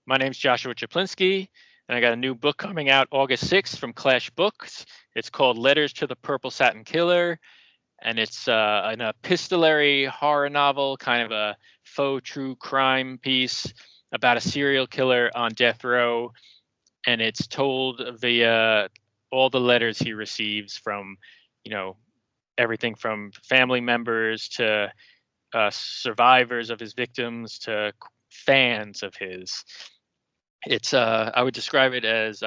My name's Joshua Chaplinsky, and I got a new book coming out August 6th from Clash Books. It's called Letters to the Purple Satin Killer, and it's an epistolary horror novel, kind of a faux true crime piece about a serial killer on death row, and it's told via all the letters he receives from, you know, everything from family members to survivors of his victims to fans of his. It's I would describe it as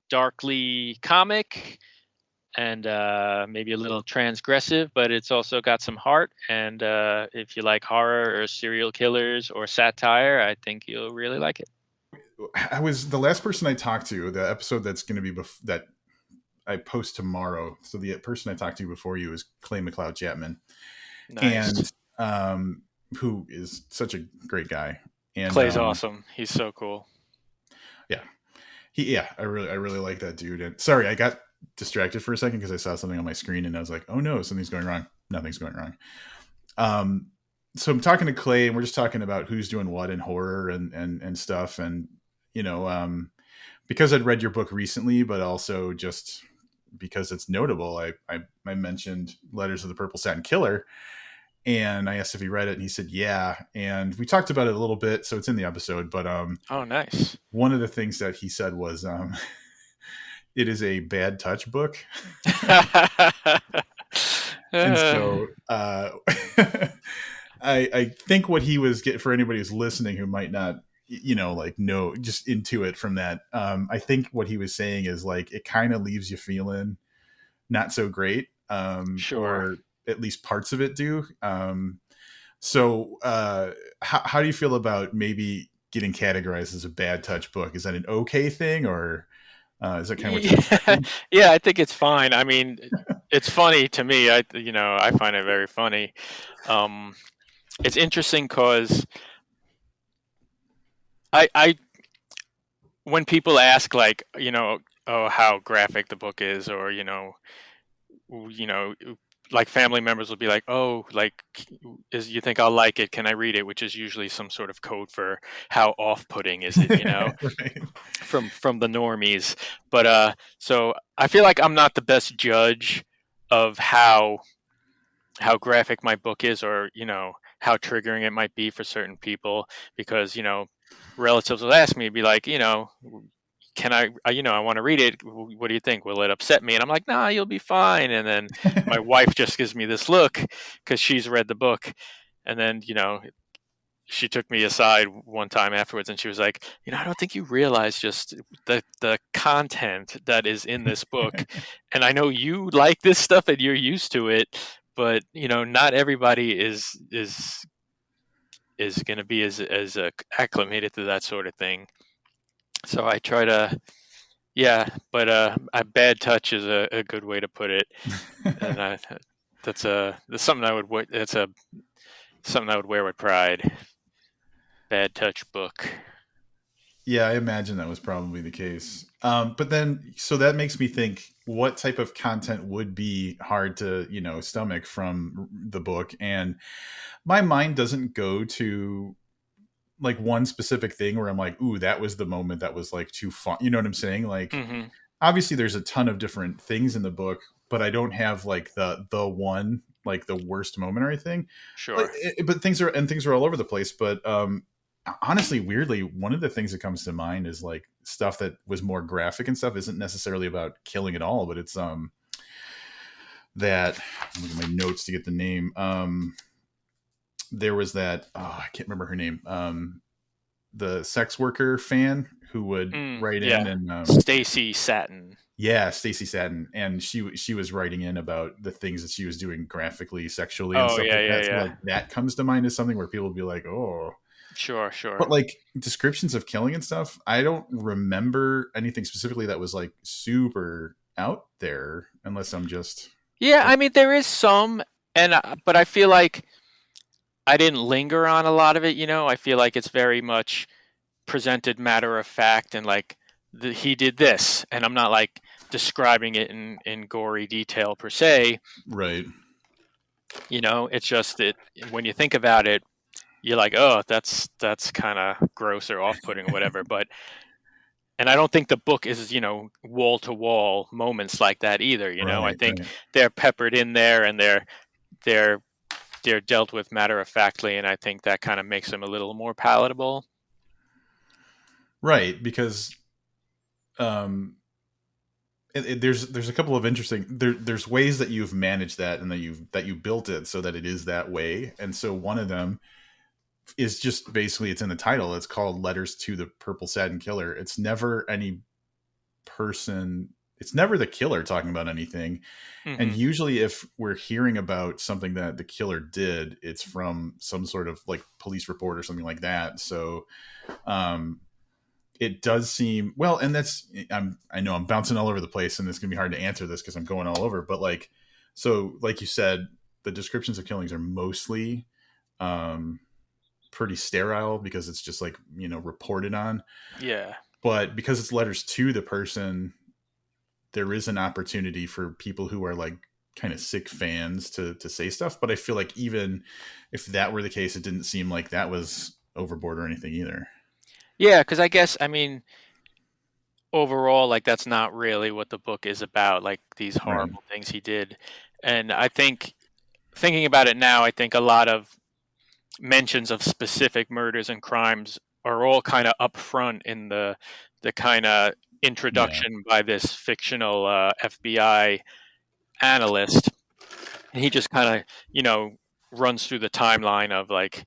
darkly comic and maybe a little transgressive, but it's also got some heart. And if you like horror or serial killers or satire, I think you'll really like it. I was the last person I talked to. The episode that's going to be that I post tomorrow. So the person I talked to before you is Clay McLeod Chapman, Nice. and who is such a great guy. And Clay's awesome. He's so cool. Yeah, I really like that dude. And sorry, I got distracted for a second because I saw something on my screen and I was like, oh no, something's going wrong. Nothing's going wrong. So I'm talking to Clay and we're just talking about who's doing what in horror and stuff. And, because I'd read your book recently, but also just because it's notable, I mentioned Letters of the Purple Satin Killer. And I asked if he read it, and he said, yeah. And we talked about it a little bit, so it's in the episode. But oh, nice. One of the things that he said was, it is a bad touch book. And so I think what he was getting, for anybody who's listening who might not, know, just intuit from that. I think what he was saying is like, it kind of leaves you feeling not so great. Sure. Or at least parts of it do. So how do you feel about maybe getting categorized as a bad touch book? Is that an okay thing, or is that kind of what you're Yeah, I think it's fine. I mean, it's funny to me. I find it very funny. It's interesting because I when people ask like, oh, how graphic the book is, or like family members will be like, oh, like, you think I'll like it? Can I read it? Which is usually some sort of code for how off-putting is it, right. from the normies. But so I feel like I'm not the best judge of how graphic my book is, or how triggering it might be for certain people, because relatives will ask me, be like, can I want to read it. What do you think? Will it upset me? And I'm like, nah, you'll be fine. And then my wife just gives me this look because she's read the book. And then, she took me aside one time afterwards and she was like, I don't think you realize just the content that is in this book. And I know you like this stuff and you're used to it, but, not everybody is going to be as acclimated to that sort of thing. So I try to, but a bad touch is a good way to put it, and that's something I would something I would wear with pride. Bad touch book. Yeah, I imagine that was probably the case. But then, so that makes me think, what type of content would be hard to, stomach from the book? And my mind doesn't go to like one specific thing where I'm like, ooh, that was the moment that was like too fun. You know what I'm saying? Like, obviously there's a ton of different things in the book, but I don't have like the one, like the worst moment or anything. Sure. But things are all over the place. But honestly, weirdly, one of the things that comes to mind is like stuff that was more graphic and stuff isn't necessarily about killing at all, but it's that, I'm looking at my notes to get the name. There was that, I can't remember her name, the sex worker fan who would write in, and Stacy Satin. Yeah, Stacy Satin, and she was writing in about the things that she was doing graphically, sexually, and stuff like that. So like that comes to mind as something where people would be like, oh, sure. But like descriptions of killing and stuff, I don't remember anything specifically that was like super out there, unless I'm just I mean, there is some, but I feel like I didn't linger on a lot of it. I feel like it's very much presented matter of fact, and like he did this, and I'm not like describing it in gory detail per se. Right. It's just that when you think about it, you're like, oh, that's kind of gross or off-putting or whatever. But and I don't think the book is, wall to wall moments like that either. I Right, think right. they're peppered in there, and they're they're dealt with matter of factly, and I think that kind of makes them a little more palatable. Right, because um there's a couple of interesting there's ways that you've managed that and that you built it so that it is that way. And so one of them is just basically, it's in the title, it's called Letters to the Purple Satin Killer. It's never any person, it's never the killer talking about anything. And Hmm. usually if we're hearing about something that the killer did, it's from some sort of like police report or something like that. So um it does seem well, and I know I'm bouncing all over the place, and it's gonna be hard to answer this because I'm going all over. But like, so like you said, the descriptions of killings are mostly um, pretty sterile because it's just like reported on. Yeah. But because it's letters to the person, there is an opportunity for people who are like kind of sick fans to say stuff. But I feel like even if that were the case, it didn't seem like that was overboard or anything either. Yeah, because I guess, I mean, overall, like, that's not really what the book is about, like these Right. horrible things he did. And I think, thinking about it now, I think a lot of mentions of specific murders and crimes are all kind of upfront in the kind of Yeah. introduction by this fictional FBI analyst. And he just kind of, you know, runs through the timeline of, like,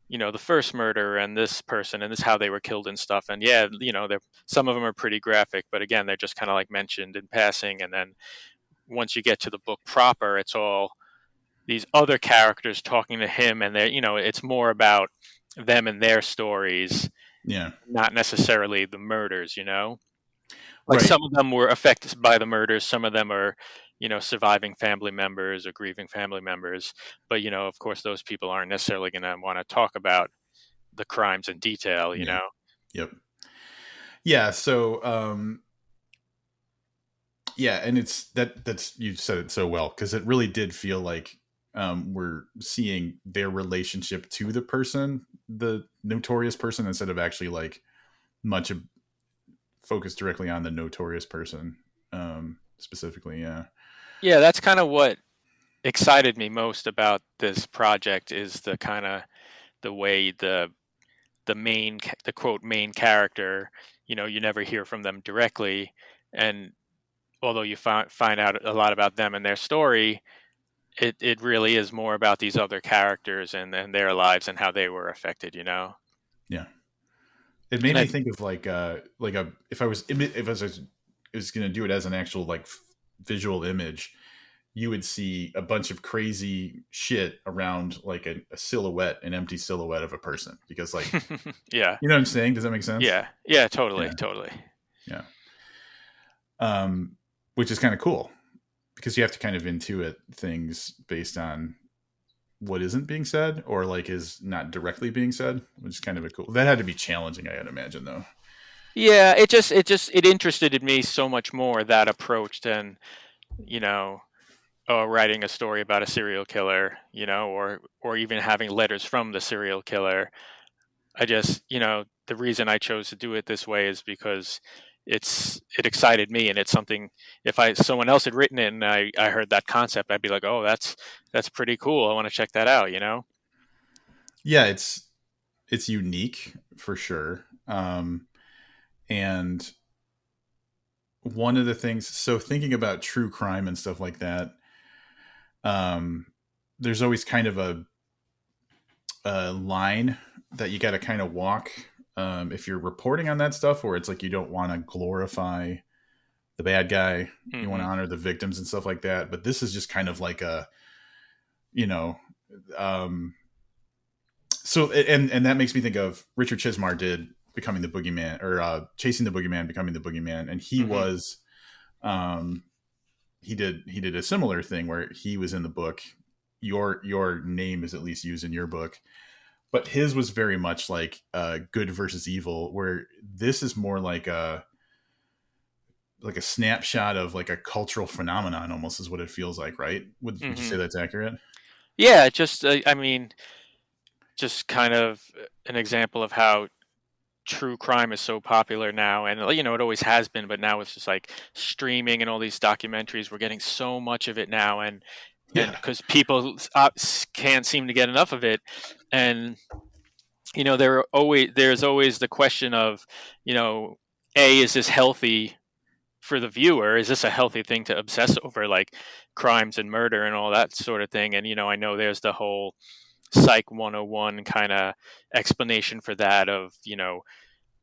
the first murder and this person and this how they were killed and stuff. And yeah, they're, some of them are pretty graphic, but again, they're just kind of like mentioned in passing. And then once you get to the book proper, it's all these other characters talking to him, and they're, it's more about them and their stories, Yeah. not necessarily the murders. Like, Right. some of them were affected by the murders, some of them are, surviving family members or grieving family members. But, of course, those people aren't necessarily going to want to talk about the crimes in detail. Yeah. Yep. Yeah. Yeah, and that's you said it so well, because it really did feel like we're seeing their relationship to the person, the notorious person, instead of actually like much of focused directly on the notorious person specifically. Yeah. Yeah, that's kind of what excited me most about this project, is the kind of the way the quote main character, you never hear from them directly, and although you find out a lot about them and their story, it really is more about these other characters and their lives and how they were affected. Yeah. It And made I, me think of like a if I was going to do it as an actual like visual image, you would see a bunch of crazy shit around like a silhouette, an empty silhouette of a person, because like, yeah, you know what I'm saying? Does that make sense? yeah, yeah, totally, Yeah. totally. Yeah. um, which is kind of cool because you have to kind of intuit things based on what isn't being said or like is not directly being said, which is kind of a cool. That had to be challenging, I'd imagine, though. Yeah, it interested me so much more, that approach, than, you know writing a story about a serial killer, or even having letters from the serial killer. I just, the reason I chose to do it this way is because it excited me, and it's something. If someone else had written it and I heard that concept, I'd be like, oh, that's pretty cool. I want to check that out. Yeah, it's unique for sure. And one of the things, so thinking about true crime and stuff like that, um, there's always kind of a line that you got to kind of walk if you're reporting on that stuff, where it's like you don't want to glorify the bad guy, you want to Hmm. honor the victims and stuff like that. But this is just kind of like a, you know, um, so and that makes me think of Richard Chismar did Becoming the Boogeyman, or Chasing the Boogeyman, Becoming the Boogeyman, and he Hmm. was um, he did a similar thing where he was in the book. Your name is at least used in your book, but his was very much like good versus evil, where this is more like a snapshot of like a cultural phenomenon, almost, is what it feels like, right? Would you Hmm. say that's accurate? Yeah, just I mean, just kind of an example of how true crime is so popular now, and it always has been, but now it's just like streaming and all these documentaries. We're getting so much of it now, and Yeah. because people can't seem to get enough of it, and there's always the question of, is this healthy for the viewer? Is this a healthy thing to obsess over, like crimes and murder and all that sort of thing? And I know there's the whole Psych 101 kind of explanation for that of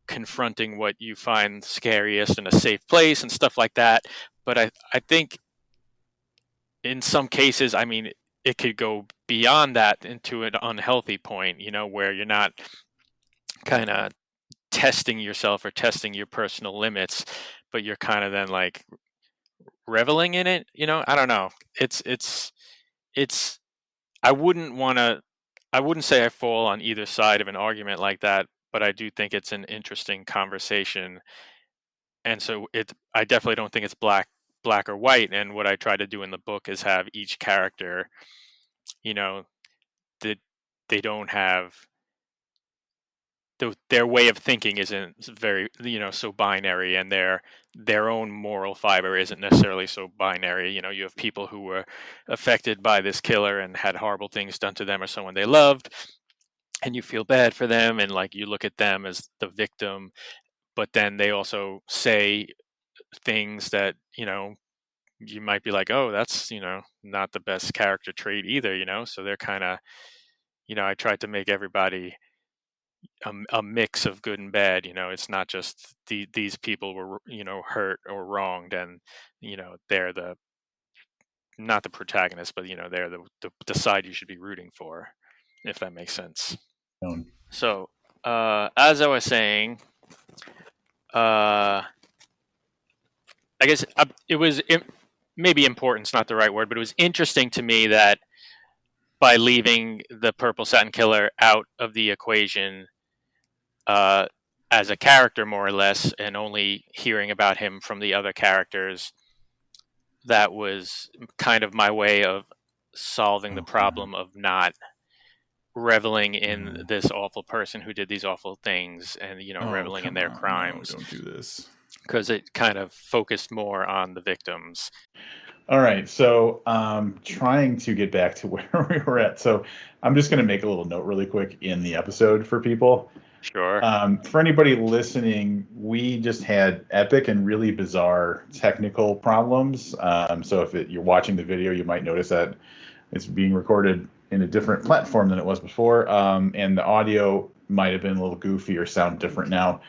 confronting what you find scariest in a safe place and stuff like that. But I think in some cases, I mean, it could go beyond that into an unhealthy point, where you're not kind of testing yourself or testing your personal limits, but you're kind of then like reveling in it. I don't know. It's I wouldn't say I fall on either side of an argument like that, but I do think it's an interesting conversation. And so I definitely don't think it's black or white. And what I try to do in the book is have each character, you know, that they don't have their way of thinking isn't very, so binary, and their own moral fiber isn't necessarily so binary. You have people who were affected by this killer and had horrible things done to them or someone they loved, and you feel bad for them, and like you look at them as the victim, but then they also say things that you might be like, oh, that's not the best character trait either. So they're kind of, I tried to make everybody a mix of good and bad. It's not just these people were hurt or wronged, and they're the not the protagonist, but they're the side you should be rooting for, if that makes sense. So as I was saying, I guess it was maybe important's not the right word, but it was interesting to me that by leaving the Purple Satin Killer out of the equation as a character, more or less, and only hearing about him from the other characters, that was kind of my way of solving the problem of not reveling in this awful person who did these awful things, and reveling in their crimes. No, don't do this. Because it kind of focused more on the victims. All right, so trying to get back to where we were at. So I'm just going to make a little note really quick in the episode for people. Sure. For anybody listening, we just had epic and really bizarre technical problems. So if you're watching the video, you might notice that it's being recorded in a different platform than it was before, and the audio might have been a little goofy or sound different now.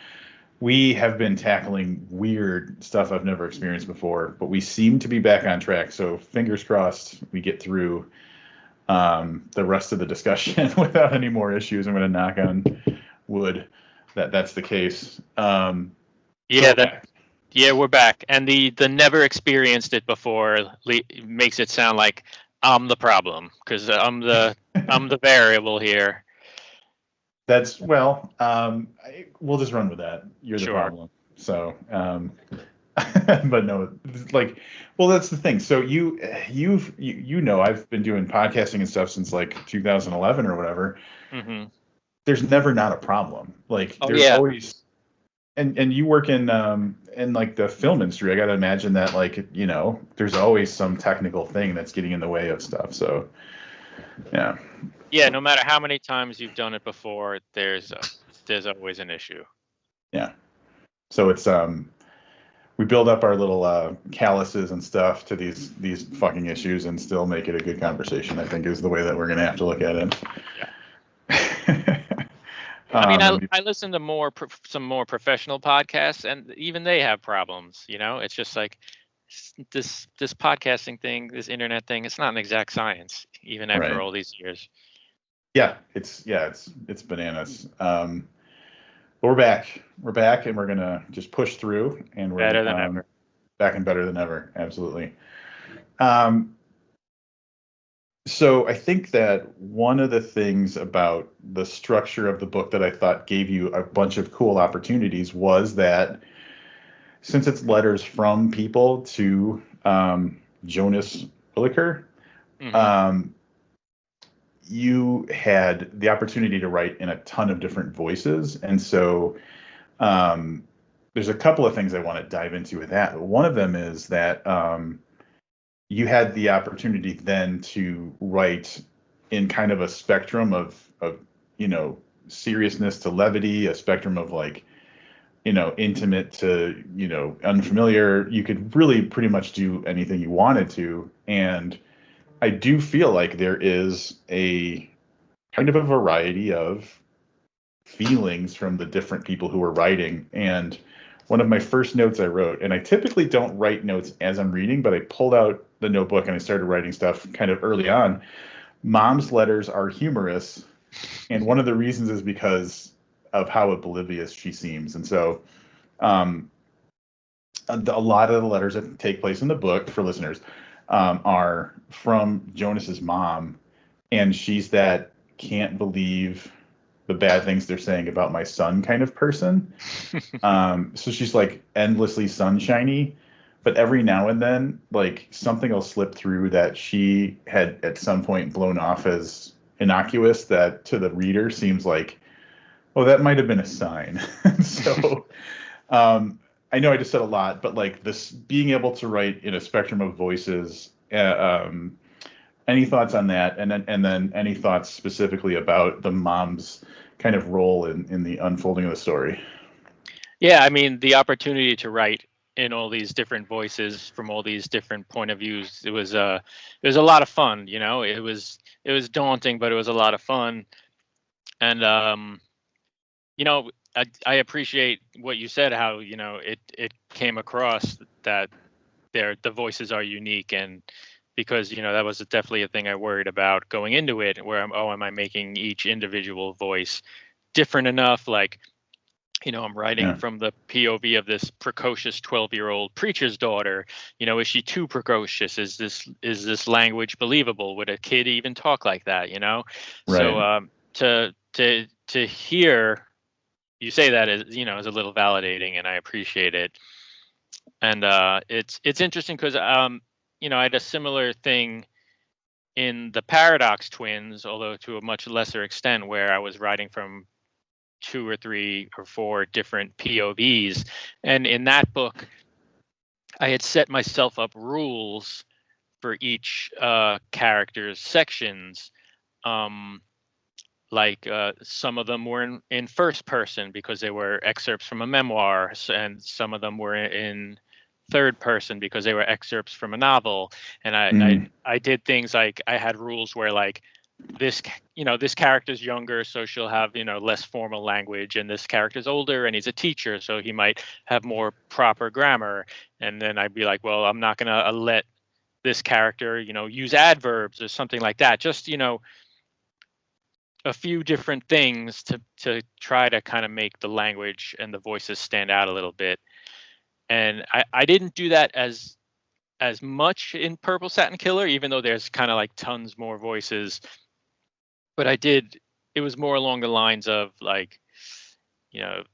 We have been tackling weird stuff I've never experienced before, but we seem to be back on track. So fingers crossed we get through the rest of the discussion without any more issues. I'm going to knock on wood that's the case. We're back. And the never experienced it before makes it sound like I'm the problem, because I'm the variable here. That's we'll just run with that. You're the problem. So, but no, that's the thing. So I've been doing podcasting and stuff since like 2011 or whatever. Mm-hmm. There's never not a problem. Like there's always, and you work in like the film industry. I got to imagine that there's always some technical thing that's getting in the way of stuff. So, yeah. Yeah, no matter how many times you've done it before, there's always an issue. Yeah. So it's we build up our little calluses and stuff to these fucking issues and still make it a good conversation, I think, is the way that we're going to have to look at it. Yeah. I listen to some more professional podcasts, and even they have problems. It's just like this podcasting thing, this internet thing. It's not an exact science, even after all these years. Yeah, it's bananas. But we're back, and we're gonna just push through, and we're better than ever. Back and better than ever, absolutely. So I think that one of the things about the structure of the book that I thought gave you a bunch of cool opportunities was that since it's letters from people to Jonas Williker, you had the opportunity to write in a ton of different voices, and so um, there's a couple of things I want to dive into with that. One of them is that you had the opportunity then to write in kind of a spectrum of seriousness to levity, a spectrum of like intimate to unfamiliar. You could really pretty much do anything you wanted to, and I do feel like there is a kind of a variety of feelings from the different people who are writing. And one of my first notes I wrote, and I typically don't write notes as I'm reading, but I pulled out the notebook and I started writing stuff kind of early on. Mom's letters are humorous, and one of the reasons is because of how oblivious she seems. And so a lot of the letters that take place in the book, for listeners, are from Jonas's mom, and she's that can't believe the bad things they're saying about my son kind of person. So she's like endlessly sunshiny, but every now and then, like something will slip through that she had at some point blown off as innocuous that to the reader seems like, oh, that might have been a sign. So I know I just said a lot, but like this being able to write in a spectrum of voices, any thoughts on that? And then any thoughts specifically about the mom's kind of role in the unfolding of the story? Yeah, I mean, the opportunity to write in all these different voices from all these different point of views, it was a lot of fun. It was daunting, but it was a lot of fun. And I appreciate what you said, how it came across that the voices are unique, and because that was definitely a thing I worried about going into it, where am I making each individual voice different enough? Like, I'm writing Yeah. from the POV of this precocious 12-year-old preacher's daughter. Is she too precocious? Is this language believable? Would a kid even talk like that? So Right. to hear you say that is a little validating, and I appreciate it. And it's interesting because I had a similar thing in the Paradox Twins, although to a much lesser extent, where I was writing from 2 or 3 or 4 different POVs. And in that book, I had set myself up rules for each character's sections. Like some of them were in first person because they were excerpts from a memoir, and some of them were in third person because they were excerpts from a novel. And I did things like I had rules where like this character's younger, so she'll have less formal language, and this character's older and he's a teacher, so he might have more proper grammar. And then I'd be like, well, I'm not gonna let this character use adverbs or something like that. Just a few different things to try to kind of make the language and the voices stand out a little bit. And I didn't do that as much in Purple Satin Killer, even though there's kind of like tons more voices. But I did. It was more along the lines of like, this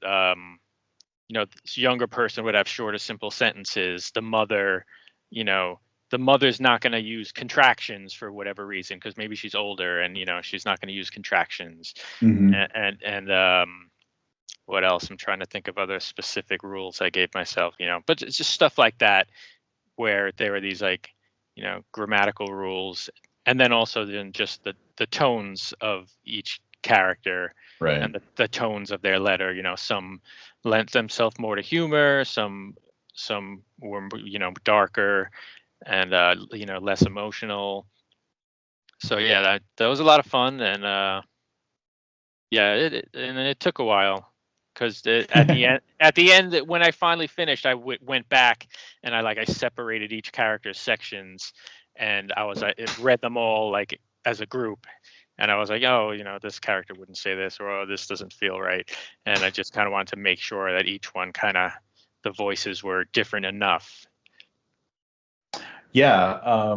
younger person would have shorter, simple sentences. The mother's not going to use contractions for whatever reason, because maybe she's older and she's not going to use contractions. Mm-hmm. And what else? I'm trying to think of other specific rules I gave myself. But it's just stuff like that, where there were these like grammatical rules, and then also then just the tones of each character, Right. and the tones of their letter. Some lent themselves more to humor, some were darker and less emotional. So yeah, that was a lot of fun. And yeah, it took a while, because at the end when I finally finished, I went back and I separated each character's sections, and I read them all like as a group. And I was like, oh, this character wouldn't say this, or oh, this doesn't feel right. And I just kind of wanted to make sure that each one the voices were different enough. Yeah.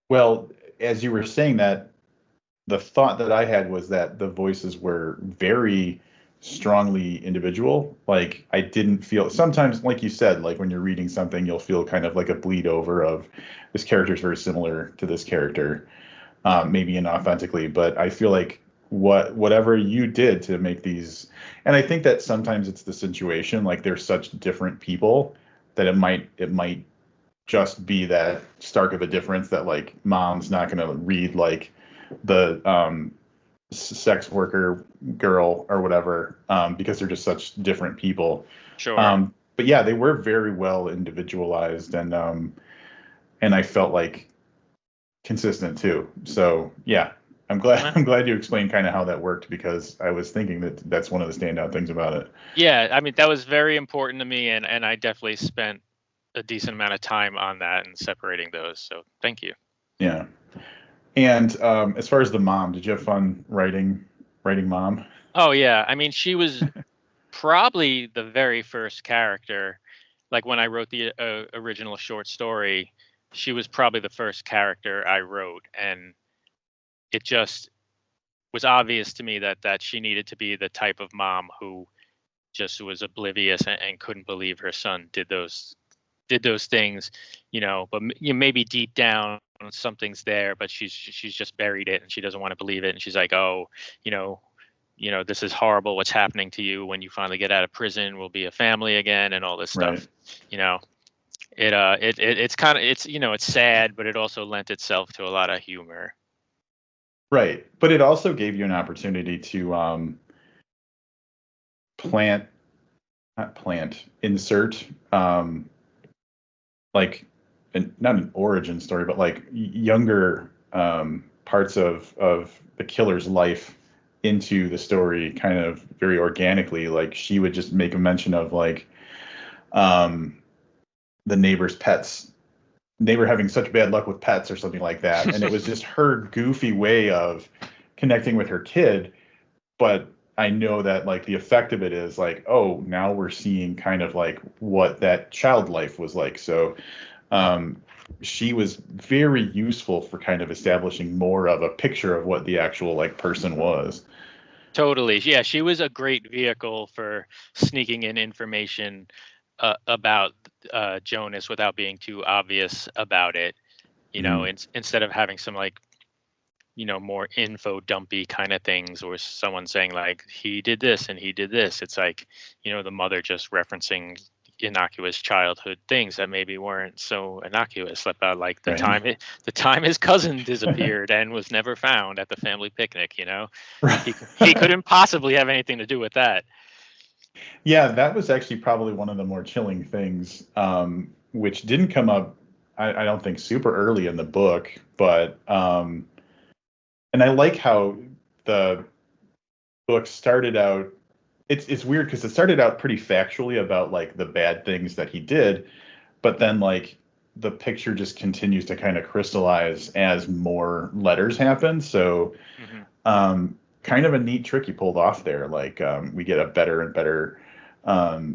Well, as you were saying that, the thought that I had was that the voices were very strongly individual. Like I didn't feel sometimes, like you said, like when you're reading something, you'll feel kind of like a bleed over of this character is very similar to this character. maybe inauthentically, but I feel like whatever you did to make these, and I think that sometimes it's the situation, like they're such different people that it might just be that stark of a difference that like mom's not going to read like the sex worker girl or whatever, because they're just such different people. Sure. But yeah, they were very well individualized, and I felt like consistent too. So yeah, I'm glad Uh, I'm glad you explained kind of how that worked, because I was thinking that that's one of the standout things about it. Yeah, I mean that was very important to me, and I definitely spent a decent amount of time on that and separating those. So thank you. Yeah. And as far as the mom, did you have fun writing mom? Oh yeah, I mean she was probably the very first character. Like when I wrote the original short story, she was probably the first character I wrote, and it just was obvious to me that she needed to be the type of mom who just was oblivious and couldn't believe her son did those things, but maybe deep down something's there, but she's just buried it and she doesn't want to believe it, and she's like, oh, you know, this is horrible. What's happening to you? When you finally get out of prison, we'll be a family again, and all this Right. stuff. You know, it's kind of it's sad, but it also lent itself to a lot of humor. Right. But it also gave you an opportunity to plant not plant insert like not an origin story, but like younger parts of the killer's life into the story kind of very organically. Like she would just make a mention of like um, the neighbor having such bad luck with pets or something like that, and it was just her goofy way of connecting with her kid. But I know that like the effect of it is like, oh, now we're seeing kind of like what that child life was like. So um, she was very useful for kind of establishing more of a picture of what the actual like person was. Totally. Yeah, she was a great vehicle for sneaking in information about Jonas without being too obvious about it. Mm, Instead of having some like more info dumpy kind of things, or someone saying like he did this and he did this. It's like the mother just referencing innocuous childhood things that maybe weren't so innocuous, like right. the time his cousin disappeared and was never found at the family picnic. Right. He couldn't possibly have anything to do with that. Yeah, that was actually probably one of the more chilling things, which didn't come up, I don't think, super early in the book. But and I like how the book started out. It's weird because it started out pretty factually about like the bad things that he did, but then like the picture just continues to kind of crystallize as more letters happen. So Hmm. kind of a neat trick you pulled off there. Like we get a better and better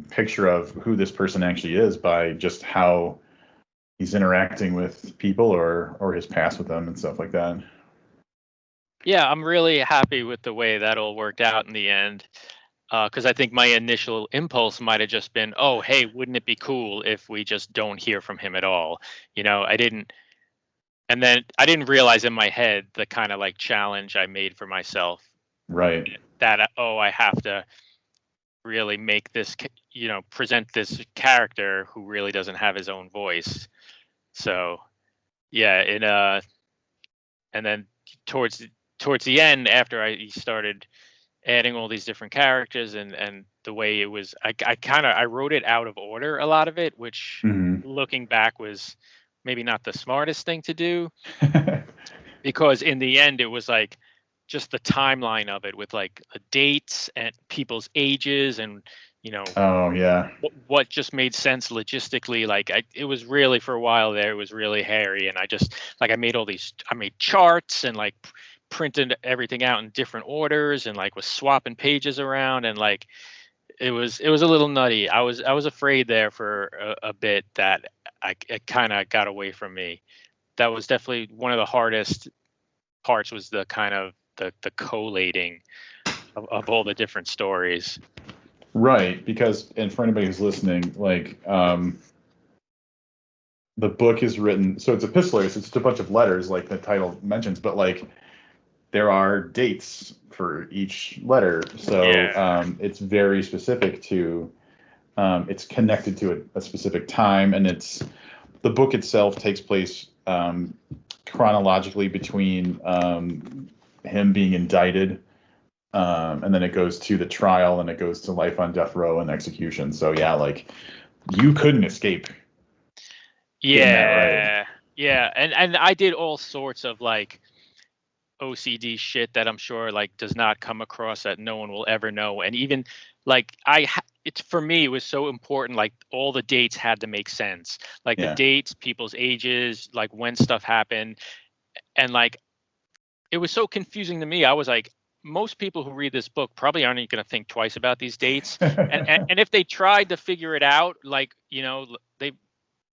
picture of who this person actually is by just how he's interacting with people or his past with them and stuff like that. Yeah, I'm really happy with the way that all worked out in the end. Because I think my initial impulse might have just been, oh, hey, wouldn't it be cool if we just don't hear from him at all? I didn't, and then I didn't realize in my head the kind of like challenge I made for myself, Right. that, oh, I have to really make this, present this character who really doesn't have his own voice. So yeah, and then towards towards the end, after I started adding all these different characters, and the way it was, I wrote it out of order, a lot of it, which Hmm. looking back was maybe not the smartest thing to do, because in the end it was like just the timeline of it with like the dates and people's ages, and you know Oh yeah. what just made sense logistically. Like it was really, for a while there, it was really hairy, and I just like I made charts and like printed everything out in different orders, and like was swapping pages around, and like it was a little nutty. I was afraid there for a bit that it kind of got away from me. That was definitely one of the hardest parts, was the kind of the collating of all the different stories. Right, because and for anybody who's listening, like the book is written, so it's epistolary, so it's just a bunch of letters, like the title mentions, but like there are dates for each letter, so Yeah. it's very specific to. It's connected to a specific time, and the book itself takes place chronologically between him being indicted, and then it goes to the trial, and it goes to life on death row and execution. So yeah, like you couldn't escape getting that right. Yeah. Yeah. And I did all sorts of like OCD shit that I'm sure like does not come across that no one will ever know. And even like it's for me it was so important, like all the dates had to make sense. Like the Yeah. dates, people's ages, like when stuff happened, and like it was so confusing to me. I was like, most people who read this book probably aren't going to think twice about these dates. And if they tried to figure it out, like, they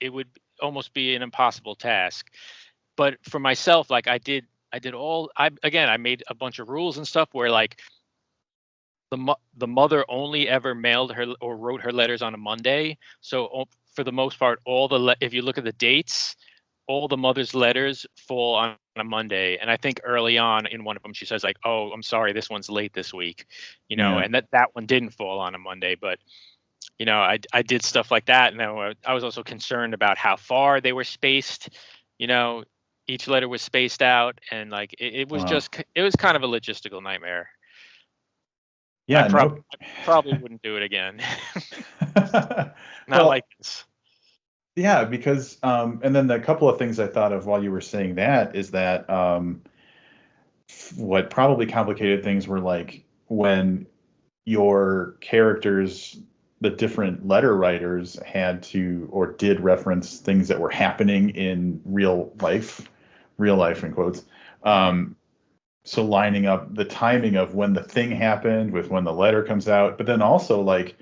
it would almost be an impossible task. But for myself, like I made a bunch of rules and stuff where like the mother only ever mailed her or wrote her letters on a Monday. So for the most part, if you look at the dates, all the mother's letters fall on a Monday. And I think early on in one of them, she says like, "Oh, I'm sorry, this one's late this week," Yeah. and that one didn't fall on a Monday. But I did stuff like that, and I was also concerned about how far they were spaced. You know, each letter was spaced out, and like Wow. it was kind of a logistical nightmare. Yeah. No. I probably wouldn't do it again. Not like Well, this. yeah, because and then the couple of things I thought of while you were saying that is that what probably complicated things were like when your characters, the different letter writers had to or did reference things that were happening in real life in quotes. Um, so lining up the timing of when the thing happened with when the letter comes out, but then also like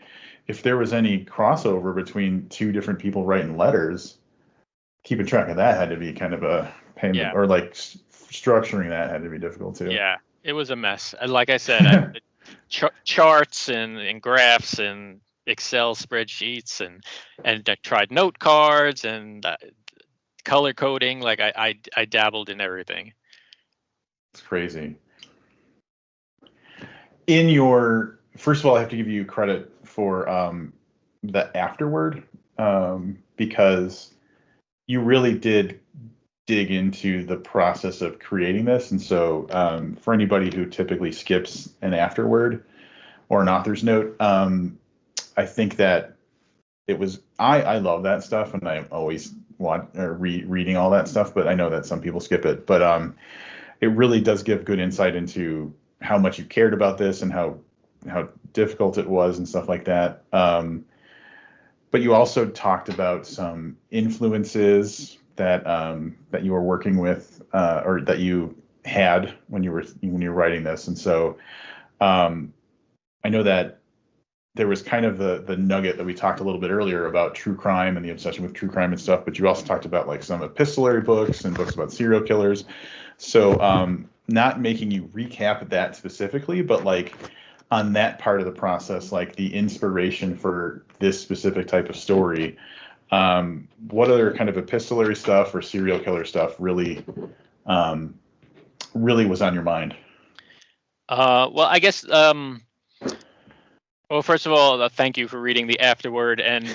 if there was any crossover between two different people writing letters, keeping track of that had to be kind of a pain, Yeah, or like structuring that had to be difficult too. yeah, it was a mess. And like I said, I charts and graphs and Excel spreadsheets and I tried note cards and color coding. Like I dabbled in everything. It's crazy. In your first of all, I have to give you credit for the afterword, because you really did dig into the process of creating this. And so, for anybody who typically skips an afterword or an author's note, I think that I love that stuff, and I always want reading all that stuff. But I know that some people skip it. But it really does give good insight into how much you cared about this and how difficult it was and stuff like that. But you also talked about some influences that you were working with, or that you had when you were writing this. And so I know that there was kind of the nugget that we talked a little bit earlier about true crime and the obsession with true crime and stuff, but you also talked about like some epistolary books and books about serial killers. So not making you recap that specifically, but like on that part of the process, like the inspiration for this specific type of story, what other kind of epistolary stuff or serial killer stuff um, really was on your mind? Well, I guess. Well, first of all, thank you for reading the afterword, and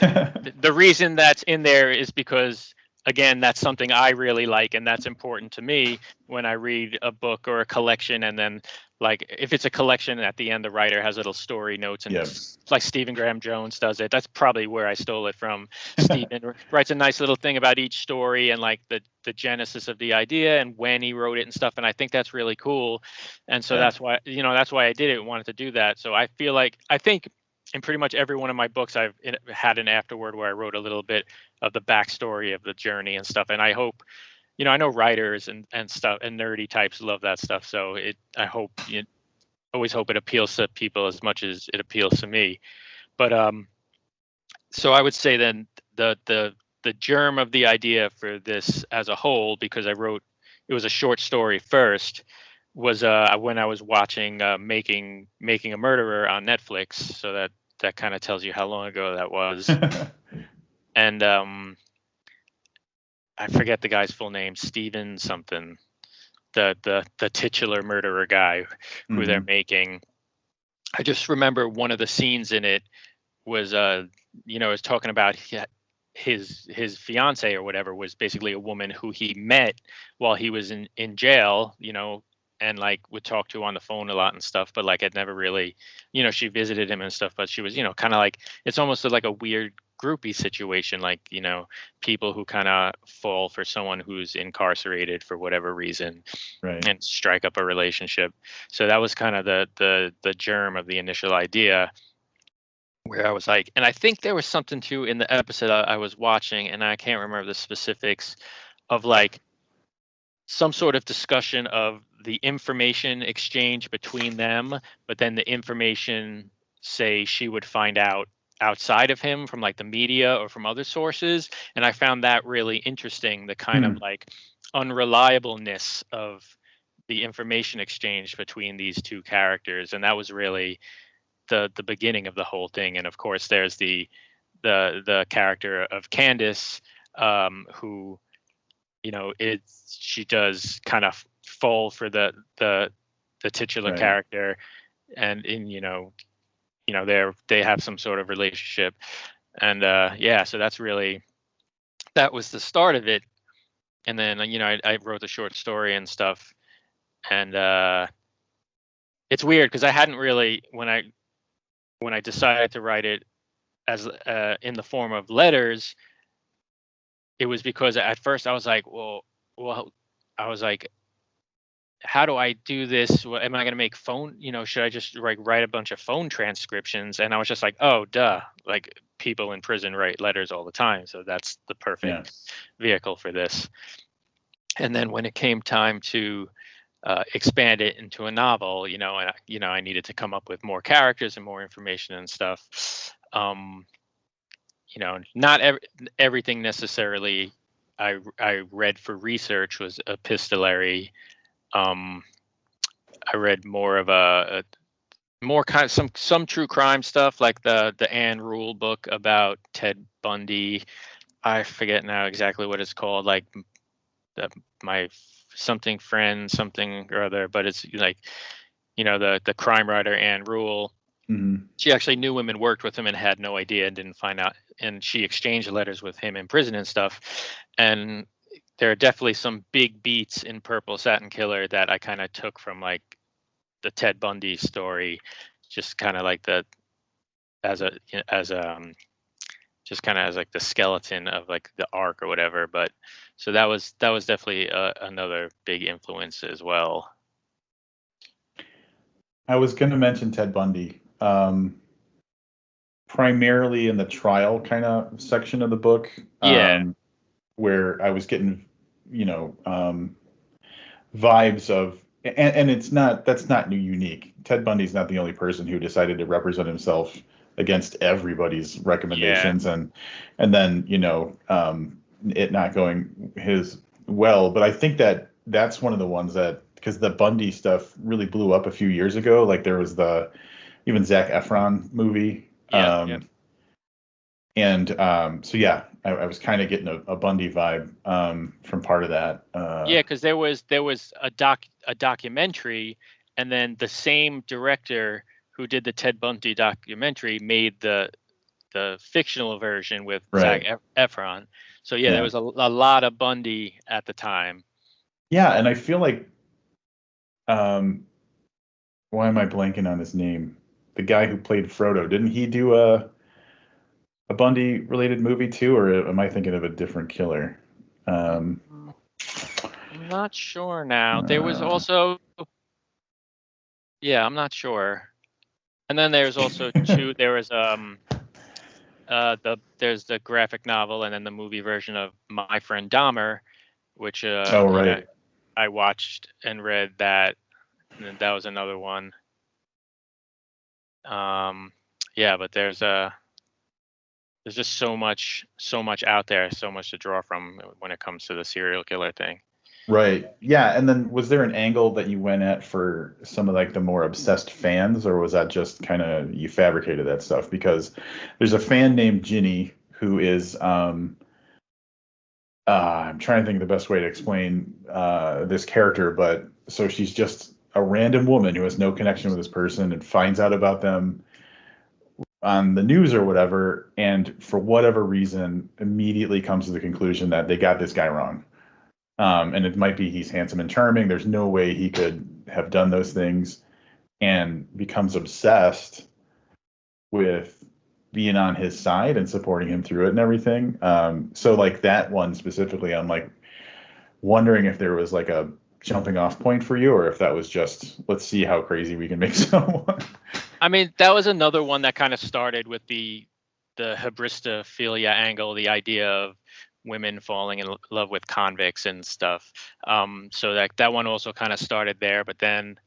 the reason that's in there is because, again, that's something I really like, and that's important to me when I read a book or a collection. And then, like, if it's a collection, at the end the writer has little story notes, and Yeah. like Stephen Graham Jones does it. That's probably where I stole it from. Stephen writes a nice little thing about each story and like the genesis of the idea and when he wrote it and stuff. And I think that's really cool. And so Yeah. that's why I did it. Wanted to do that. So I think in pretty much every one of my books, I've had an afterword where I wrote a little bit of the backstory of the journey and stuff. And I hope, I know writers and stuff and nerdy types love that stuff. So I hope, always hope it appeals to people as much as it appeals to me. But so I would say then the germ of the idea for this as a whole, because it was a short story first, was when I was watching Making a Murderer on Netflix. So that kind of tells you how long ago that was. And I forget the guy's full name, Steven something, the titular murderer guy who they're Mm-hmm. making. I just remember one of the scenes in it was is talking about his fiance or whatever was basically a woman who he met while he was in jail, and like would talk to on the phone a lot and stuff, but like had never really, she visited him and stuff, but she was, kind of like, it's almost like a weird groupie situation, like, people who kind of fall for someone who's incarcerated for whatever reason Right. and strike up a relationship. So that was kind of the germ of the initial idea, where I was like, and I think there was something too in the episode I was watching, and I can't remember the specifics of like some sort of discussion of the information exchange between them, but then the information, say, she would find out outside of him from like the media or from other sources. And I found that really interesting, the kind of Hmm. like unreliableness of the information exchange between these two characters. And that was really the beginning of the whole thing. And of course, there's the character of Candace, who, she does kind of fall for the titular Right. character, and they have some sort of relationship, and yeah, so that was the start of it. And then I wrote the short story and stuff, and it's weird because I hadn't really, when I decided to write it as in the form of letters, it was because at first I was like, well, I was like, how do I do this? Am I going to make phone? Should I just write a bunch of phone transcriptions? And I was just like, oh, duh! Like people in prison write letters all the time, so that's the Yeah. perfect vehicle for this. And then when it came time to expand it into a novel, and I needed to come up with more characters and more information and stuff. Not everything necessarily I read for research was epistolary. Um, I read more of a more kind of some true crime stuff, like the Anne Rule book about Ted Bundy. I forget now exactly what it's called, like the, my something friend something or other, but it's like, the crime writer Anne Rule. Hmm. She actually knew him and worked with him and had no idea and didn't find out, and she exchanged letters with him in prison and stuff. And there are definitely some big beats in Purple Satin Killer that I kind of took from like the Ted Bundy story, just kind of like as a as just kind of as like the skeleton of like the arc or whatever. But so that was definitely another big influence as well. I was going to mention Ted Bundy, primarily in the trial kind of section of the book, Yeah, where I was getting, vibes of, and that's not unique. Ted Bundy's not the only person who decided to represent himself against everybody's yeah, recommendations, and then it not going his well. But I think that's one of the ones that, because the Bundy stuff really blew up a few years ago. Like there was the even Zac Efron movie. yep. So yeah, I was kind of getting a Bundy vibe from part of that. Yeah, because there was a documentary, and then the same director who did the Ted Bundy documentary made the fictional version with Zac Right. Efron. So yeah, there Yeah. was a lot of Bundy at the time. Yeah, and I feel like, um, why am I blanking on his name? The guy who played Frodo, didn't he do a Bundy related movie too, or am I thinking of a different killer? Um, Mm, I'm not sure now. There was uh, also, yeah, I'm not sure. And then there's also there was there's the graphic novel and then the movie version of My Friend Dahmer, which oh right. I watched and read that, and then that was another one. Um, yeah, but there's just so much out there, so much to draw from when it comes to the serial killer thing. Right. Yeah. And then was there an angle that you went at for some of like the more obsessed fans, or was that just kind of you fabricated that stuff? Because there's a fan named Ginny who is I'm trying to think of the best way to explain this character, but so she's just a random woman who has no connection with this person and finds out about them on the news or whatever, and for whatever reason, immediately comes to the conclusion that they got this guy wrong. And it might be he's handsome and charming. There's no way he could have done those things, and becomes obsessed with being on his side and supporting him through it and everything. So like that one specifically, I'm like wondering if there was like a jumping off point for you, or if that was just let's see how crazy we can make someone. I mean, that was another one that kind of started with the hybristophilia angle, the idea of women falling in love with convicts and stuff. So that one also kind of started there, but then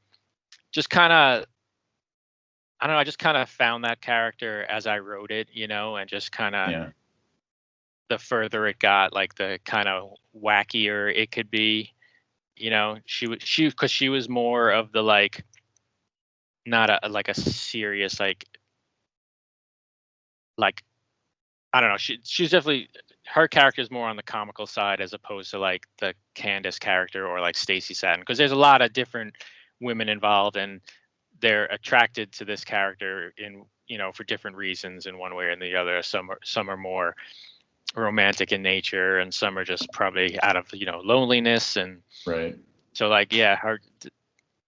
just kind of, I don't know, I just kind of found that character as I wrote it, and just kind of Yeah. the further it got, like the kind of wackier it could be. Because she was more of the like, not a serious like I don't know. She's definitely, her character is more on the comical side as opposed to like the Candace character or like Stacey Satin, because there's a lot of different women involved and they're attracted to this character in for different reasons in one way or the other. Some are more romantic in nature and some are just probably out of loneliness. And Right. so like, yeah,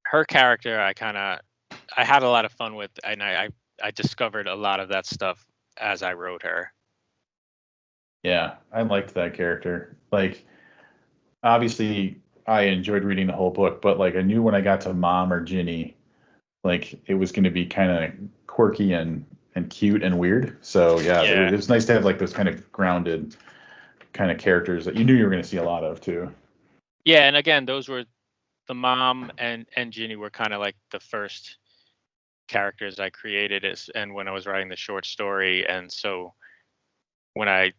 her character I had a lot of fun with, and I discovered a lot of that stuff as I wrote her. Yeah, I liked that character. Like, obviously, I enjoyed reading the whole book, but like, I knew when I got to Mom or Ginny, like, it was going to be kind of quirky and cute and weird. So yeah, Yeah. it was nice to have like those kind of grounded kind of characters that you knew you were going to see a lot of too. Yeah, and again, those were the Mom and Ginny were kind of like the first characters I created and when I was writing the short story. And so when I,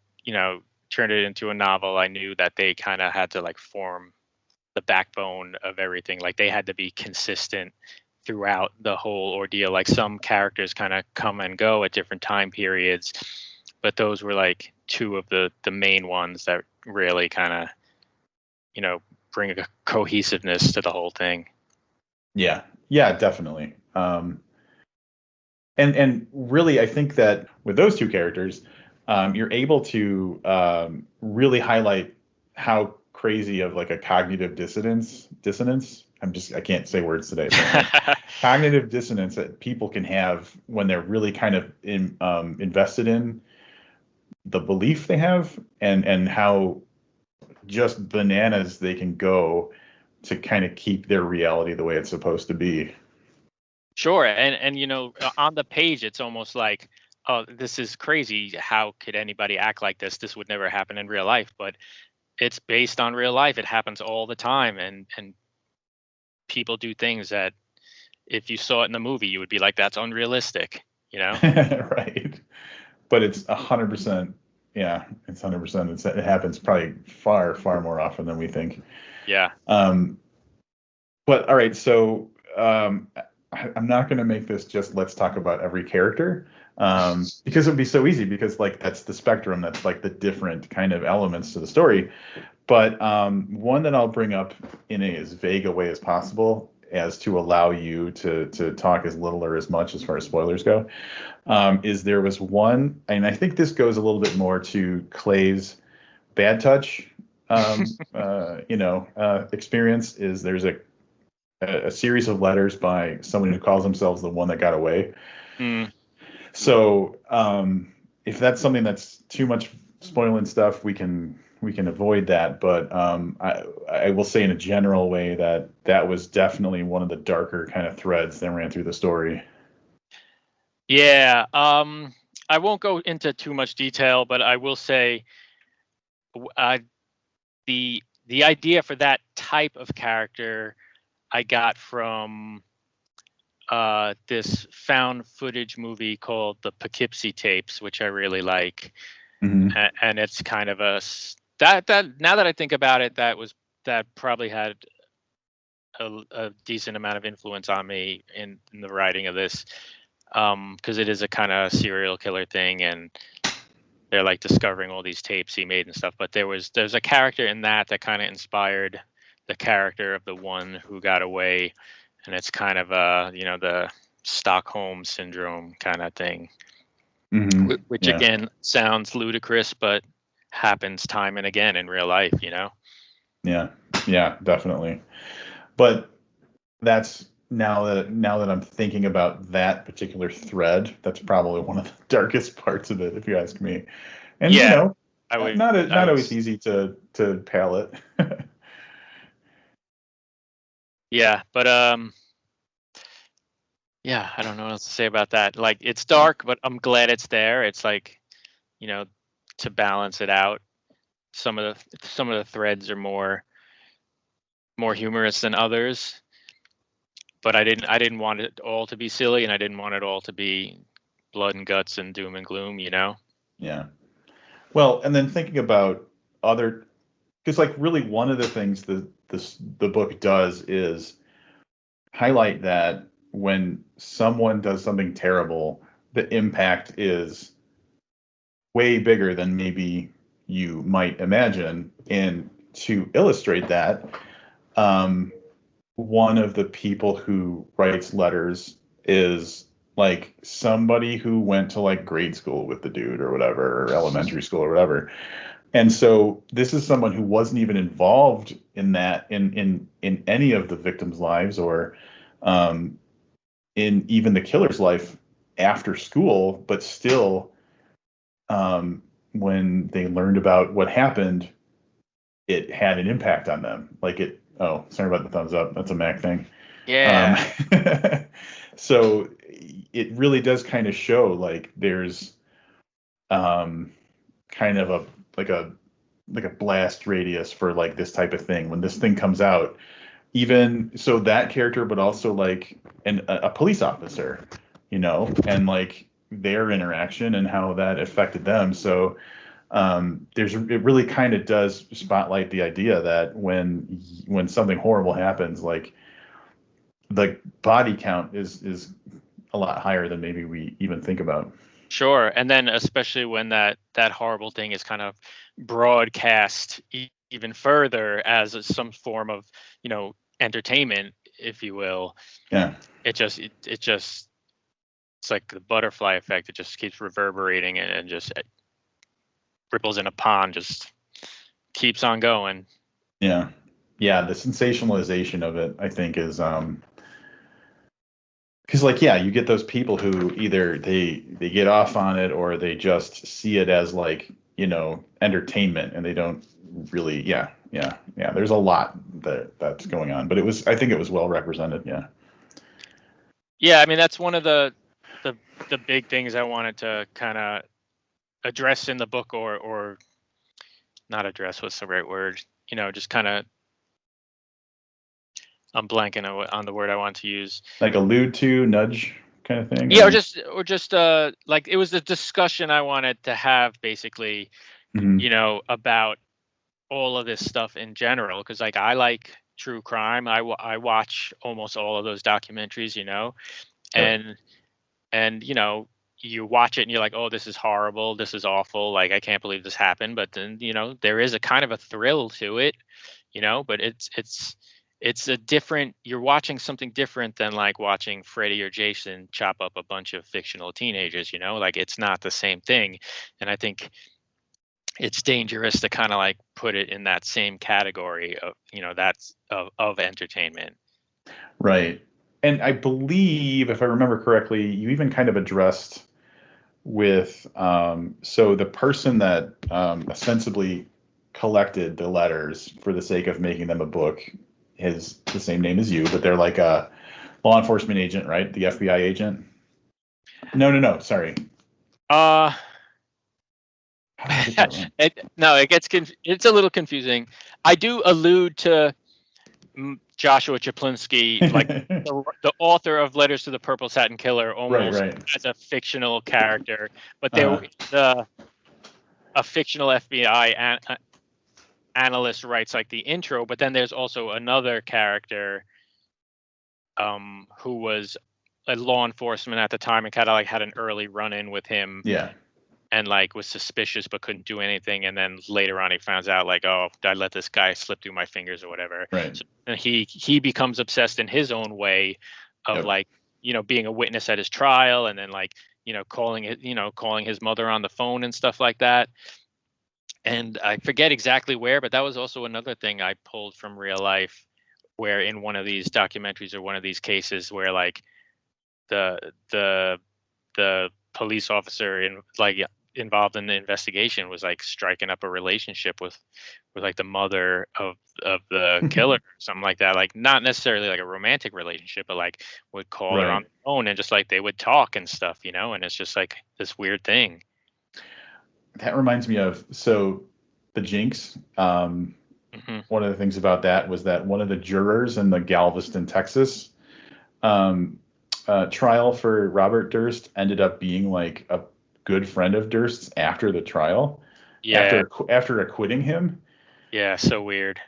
turned it into a novel, I knew that they kind of had to like form the backbone of everything. Like they had to be consistent throughout the whole ordeal. Like some characters kind of come and go at different time periods, but those were like two of the main ones that really kind of, bring a cohesiveness to the whole thing. Yeah, yeah, definitely. And really, I think that with those two characters, you're able to really highlight how crazy of like a cognitive dissonance. I can't say words today. Cognitive dissonance that people can have when they're really kind of invested in the belief they have, and how just bananas they can go to kind of keep their reality the way it's supposed to be. Sure, and on the page, it's almost like, oh, this is crazy. How could anybody act like this? This would never happen in real life, but it's based on real life. It happens all the time, and people do things that if you saw it in the movie, you would be like, that's unrealistic. Right. But it's 100%. Yeah, it's 100%. It happens probably far, far more often than we think. Yeah. But all right, so I'm not going to make this just let's talk about every character, because it would be so easy, because like that's the spectrum, that's like the different kind of elements to the story. But one that I'll bring up in as vague a way as possible, as to allow you to talk as little or as much as far as spoilers go, is there was one, and I think this goes a little bit more to Clay's bad touch, experience. Is there's a series of letters by someone who calls themselves the one that got away. Mm. So if that's something that's too much spoiling stuff, we can avoid that. But I will say in a general way that was definitely one of the darker kind of threads that ran through the story. Yeah. I won't go into too much detail, but I will say, the idea for that type of character I got from this found footage movie called the Poughkeepsie Tapes, which I really like. Mm-hmm. And it's kind of that now that I think about it, that probably had a decent amount of influence on me in the writing of this, because it is a kind of serial killer thing, and they're like discovering all these tapes he made and stuff. But there's a character in that kind of inspired the character of the one who got away, and it's kind of the Stockholm syndrome kind of thing, which Yeah. again sounds ludicrous, but happens time and again in real life, Yeah. Yeah, definitely. But that's now that I'm thinking about that particular thread, that's probably one of the darkest parts of it, if you ask me. And Yeah, I would. not always easy to palate. Yeah, but yeah, I don't know what else to say about that. Like, it's dark, but I'm glad it's there. It's like, to balance it out. Some of the threads are more humorous than others, but I didn't want it all to be silly, and I didn't want it all to be blood and guts and doom and gloom. Yeah. Well, and then thinking about other, because like really one of the things the book does is highlight that when someone does something terrible, the impact is way bigger than maybe you might imagine. And to illustrate that, one of the people who writes letters is like somebody who went to like grade school with the dude or whatever, or elementary school or whatever. And so this is someone who wasn't even involved in that in any of the victims' lives or in even the killer's life after school, but still, when they learned about what happened, it had an impact on them. Like it. Oh, sorry about the thumbs up. That's a Mac thing. Yeah. So it really does kind of show like there's kind of a blast radius for like this type of thing when this thing comes out. Even so, that character, but also like a police officer, and like their interaction and how that affected them. So it really kind of does spotlight the idea that when something horrible happens, like the body count is a lot higher than maybe we even think about. Sure. And then especially when that horrible thing is kind of broadcast even further as some form of, entertainment, if you will. Yeah. It just it's like the butterfly effect. It just keeps reverberating and just ripples in a pond, just keeps on going. Yeah. Yeah. The sensationalization of it, I think, is because like, yeah, you get those people who either they get off on it or they just see it as like, entertainment, and they don't really. Yeah. There's a lot that's going on, but I think it was well represented. Yeah. Yeah, I mean, that's one of the big things I wanted to kind of address in the book, or not address, what's the right word? Just kind of, I'm blanking on the word I want to use. Like allude to, nudge kind of thing. Yeah, or just like, it was the discussion I wanted to have, basically, about all of this stuff in general, because like I like true crime. I watch almost all of those documentaries, Yep. and you watch it and you're like, oh, this is horrible, this is awful, like I can't believe this happened. But then there is a kind of a thrill to it, but it's a different, you're watching something different than like watching Freddy or Jason chop up a bunch of fictional teenagers, like it's not the same thing. And I think it's dangerous to kind of like put it in that same category of, that's of entertainment. Right. And I believe, if I remember correctly, you even kind of addressed with so the person that ostensibly collected the letters for the sake of making them a book is the same name as you, but they're like a law enforcement agent, right? The FBI agent. No. Sorry. No, it's a little confusing. I do allude to Joshua Chaplinsky, like the author of Letters to the Purple Satin Killer, almost right. as a fictional character, but there a fictional FBI analyst writes like the intro, but then there's also another character who was a law enforcement at the time and kind of like had an early run-in with him. Yeah. and like was suspicious but couldn't do anything, and then later on he finds out like, oh, I let this guy slip through my fingers or whatever. Right. So and he becomes obsessed in his own way of Yep. like, being a witness at his trial, and then like, calling his mother on the phone and stuff like that. And I forget exactly where, but that was also another thing I pulled from real life, where in one of these documentaries or one of these cases where like the the the police officer involved in the investigation was like striking up a relationship with like the mother of the killer or something like that, like not necessarily like a romantic relationship, but like would call her on Right. the phone and just like they would talk and stuff, and it's just like this weird thing. That reminds me of the Jinx. Hmm. One of the things about that was that one of the jurors in the Galveston, Texas um, trial for Robert Durst ended up being like a good friend of Durst's after the trial, Yeah, after acquitting him. yeah, so weird.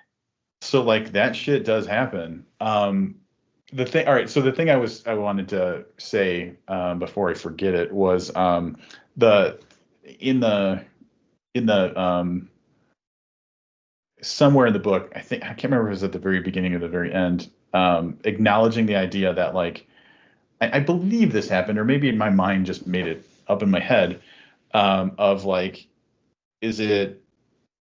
So like that shit does happen. The thing, all right. So the thing I wanted to say before I forget it was the in the in the somewhere in the book, I can't remember if it was at the very beginning or the very end, acknowledging the idea that like I believe this happened, or maybe my mind just made it up in my head, of like, is it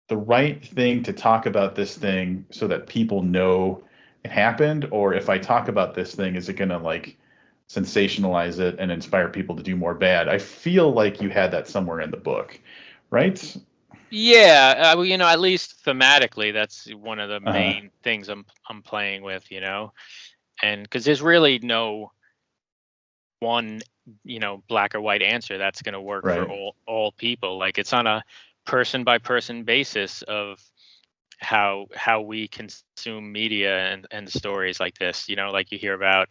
the right thing to talk about this thing so that people know it happened, or if I talk about this thing, is it gonna like sensationalize it and inspire people to do more bad? I feel like you had that somewhere in the book, right? Yeah, well, at least thematically, that's one of the Uh, main things I'm playing with, and because there's really no one, black or white answer that's going to work for right. all people. Like it's on a person by person basis of how we consume media and stories like this. Like you hear about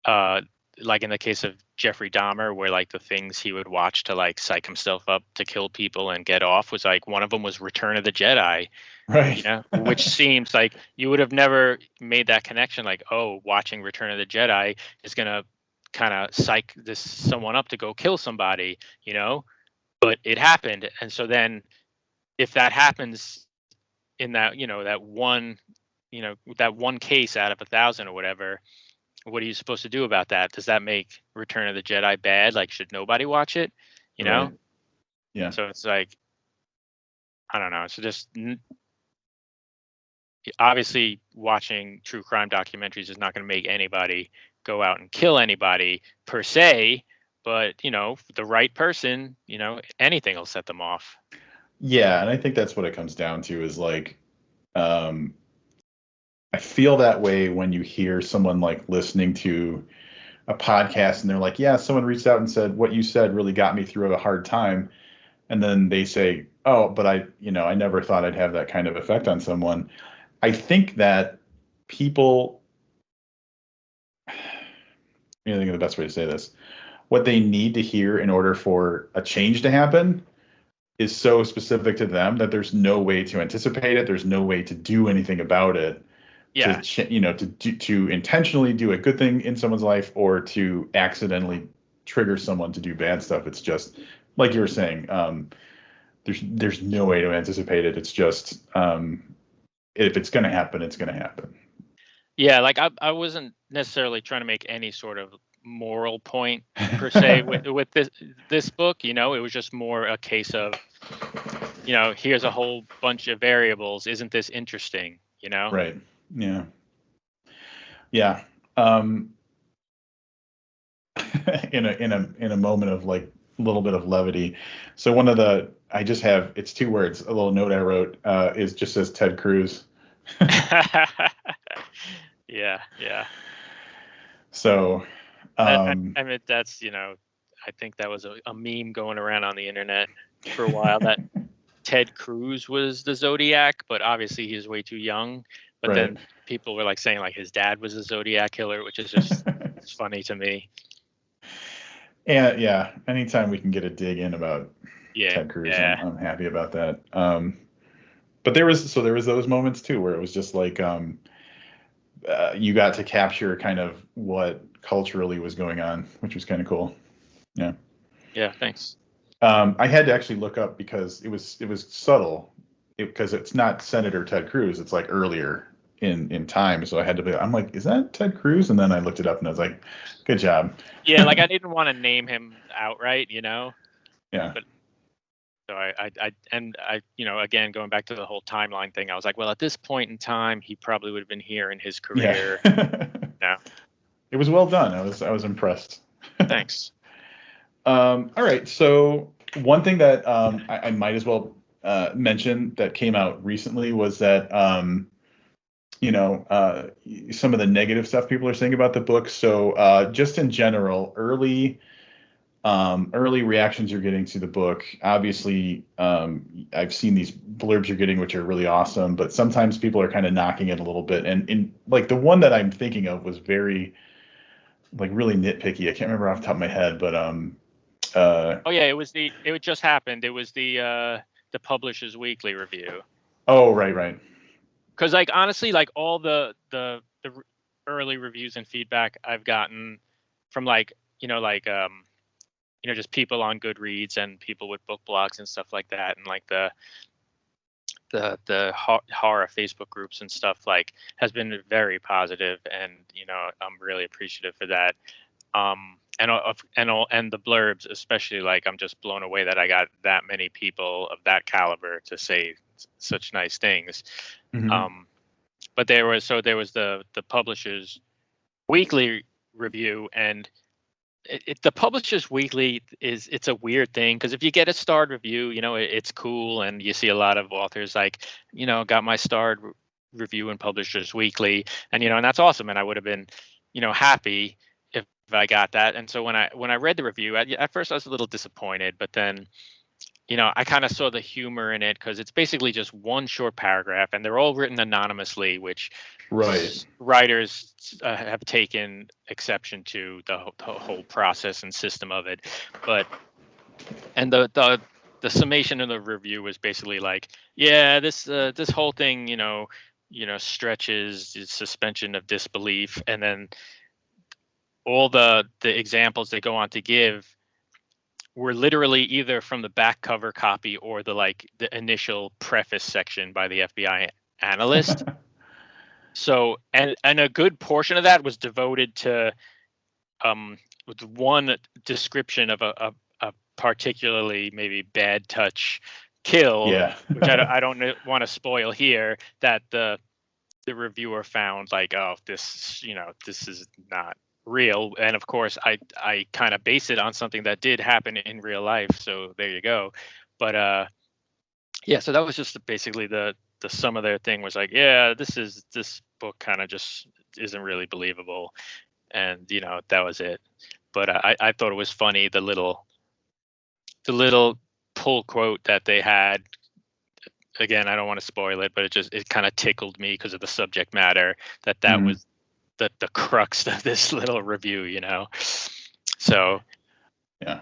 uh like in the case of Jeffrey Dahmer, where like the things he would watch to like psych himself up to kill people and get off was like one of them was Return of the Jedi, Right. which seems like you would have never made that connection. Like, oh, watching Return of the Jedi is gonna kind of psych this someone up to go kill somebody, but it happened. And so then if that happens in that, that one case out of 1,000 or whatever, what are you supposed to do about that? Does that make Return of the Jedi bad? Like, should nobody watch it? You know? Right. Yeah. So it's like, I don't know. It's just obviously watching true crime documentaries is not going to make anybody go out and kill anybody per se, but the right person, anything will set them off. Yeah, and I think that's what it comes down to is like, um, I feel that way when you hear someone like listening to a podcast and they're like, yeah, someone reached out and said what you said really got me through a hard time. And then they say, oh, but I never thought I'd have that kind of effect on someone. I think that people, I think of the best way to say this, what they need to hear in order for a change to happen is so specific to them that there's no way to anticipate it. There's no way to do anything about it. Yeah. To intentionally do a good thing in someone's life or to accidentally trigger someone to do bad stuff. It's just like you were saying. There's no way to anticipate it. It's just if it's going to happen, it's going to happen. Yeah. Like I wasn't necessarily trying to make any sort of moral point per se with this book. It was just more a case of, here's a whole bunch of variables. Isn't this interesting? Right. Yeah. Yeah. In a moment of like a little bit of levity. So one of the I just have it's two words. A little note I wrote is just says Ted Cruz. Yeah. Yeah. So I mean, that's, I think that was a meme going around on the internet for a while that Ted Cruz was the Zodiac, but obviously he's way too young. But right. then people were like saying like his dad was a Zodiac killer, which is just it's funny to me. And yeah, anytime we can get a dig in about Yeah. Ted Cruz, Yeah. I'm happy about that. But there was those moments too where it was just like you got to capture kind of what culturally was going on, which was kind of cool. Yeah. Yeah, thanks. I had to actually look up because it was subtle, because it's not Senator Ted Cruz. It's like earlier in time. So I had to be. I'm like, is that Ted Cruz? And then I looked it up and I was like, good job. Yeah, like I didn't want to name him outright, Yeah. but so again, going back to the whole timeline thing, I was like, well, at this point in time, he probably would have been here in his Yeah. career. No, It was well done. I was impressed. thanks. All right. So one thing that I might as well mention that came out recently was that some of the negative stuff people are saying about the book. So just in general, early reactions you're getting to the book. Obviously, I've seen these blurbs you're getting, which are really awesome, but sometimes people are kind of knocking it a little bit. And in like the one that I'm thinking of was very like really nitpicky. I can't remember off the top of my head, but Oh yeah, it just happened. It was the Publishers Weekly review. oh, right. Because like honestly, like all the early reviews and feedback I've gotten from just people on Goodreads and people with book blogs and stuff like that, and like the horror Facebook groups and stuff, like, has been very positive, and I'm really appreciative for that. And the blurbs especially, like, I'm just blown away that I got that many people of that caliber to say such nice things. Mm-hmm. But there was the Publishers Weekly review, and the Publishers Weekly it's a weird thing, because if you get a starred review, it's cool, and you see a lot of authors like, got my starred review in Publishers Weekly, and and that's awesome, and I would have been happy if I got that. And so when I read the review, at first I was a little disappointed, but then I kind of saw the humor in it, because it's basically just one short paragraph, and they're all written anonymously, which Right. writers have taken exception to the whole process and system of it. And the summation of the review was basically like, yeah, this whole thing, stretches the suspension of disbelief, and then all the examples they go on to give were literally either from the back cover copy or the initial preface section by the FBI analyst. So, and a good portion of that was devoted to with one description of a particularly maybe bad touch kill, Yeah. which I don't want to spoil here, that the reviewer found like, oh, this is not real. And of course I kind of base it on something that did happen in real life, so there you go. But yeah, so that was just basically the sum of their thing, was like, yeah, this book kind of just isn't really believable, and that was it. But I thought it was funny, the little pull quote that they had. Again, I don't want to spoil it, but it kind of tickled me because of the subject matter, that Mhm. was the crux of this little review, So Yeah.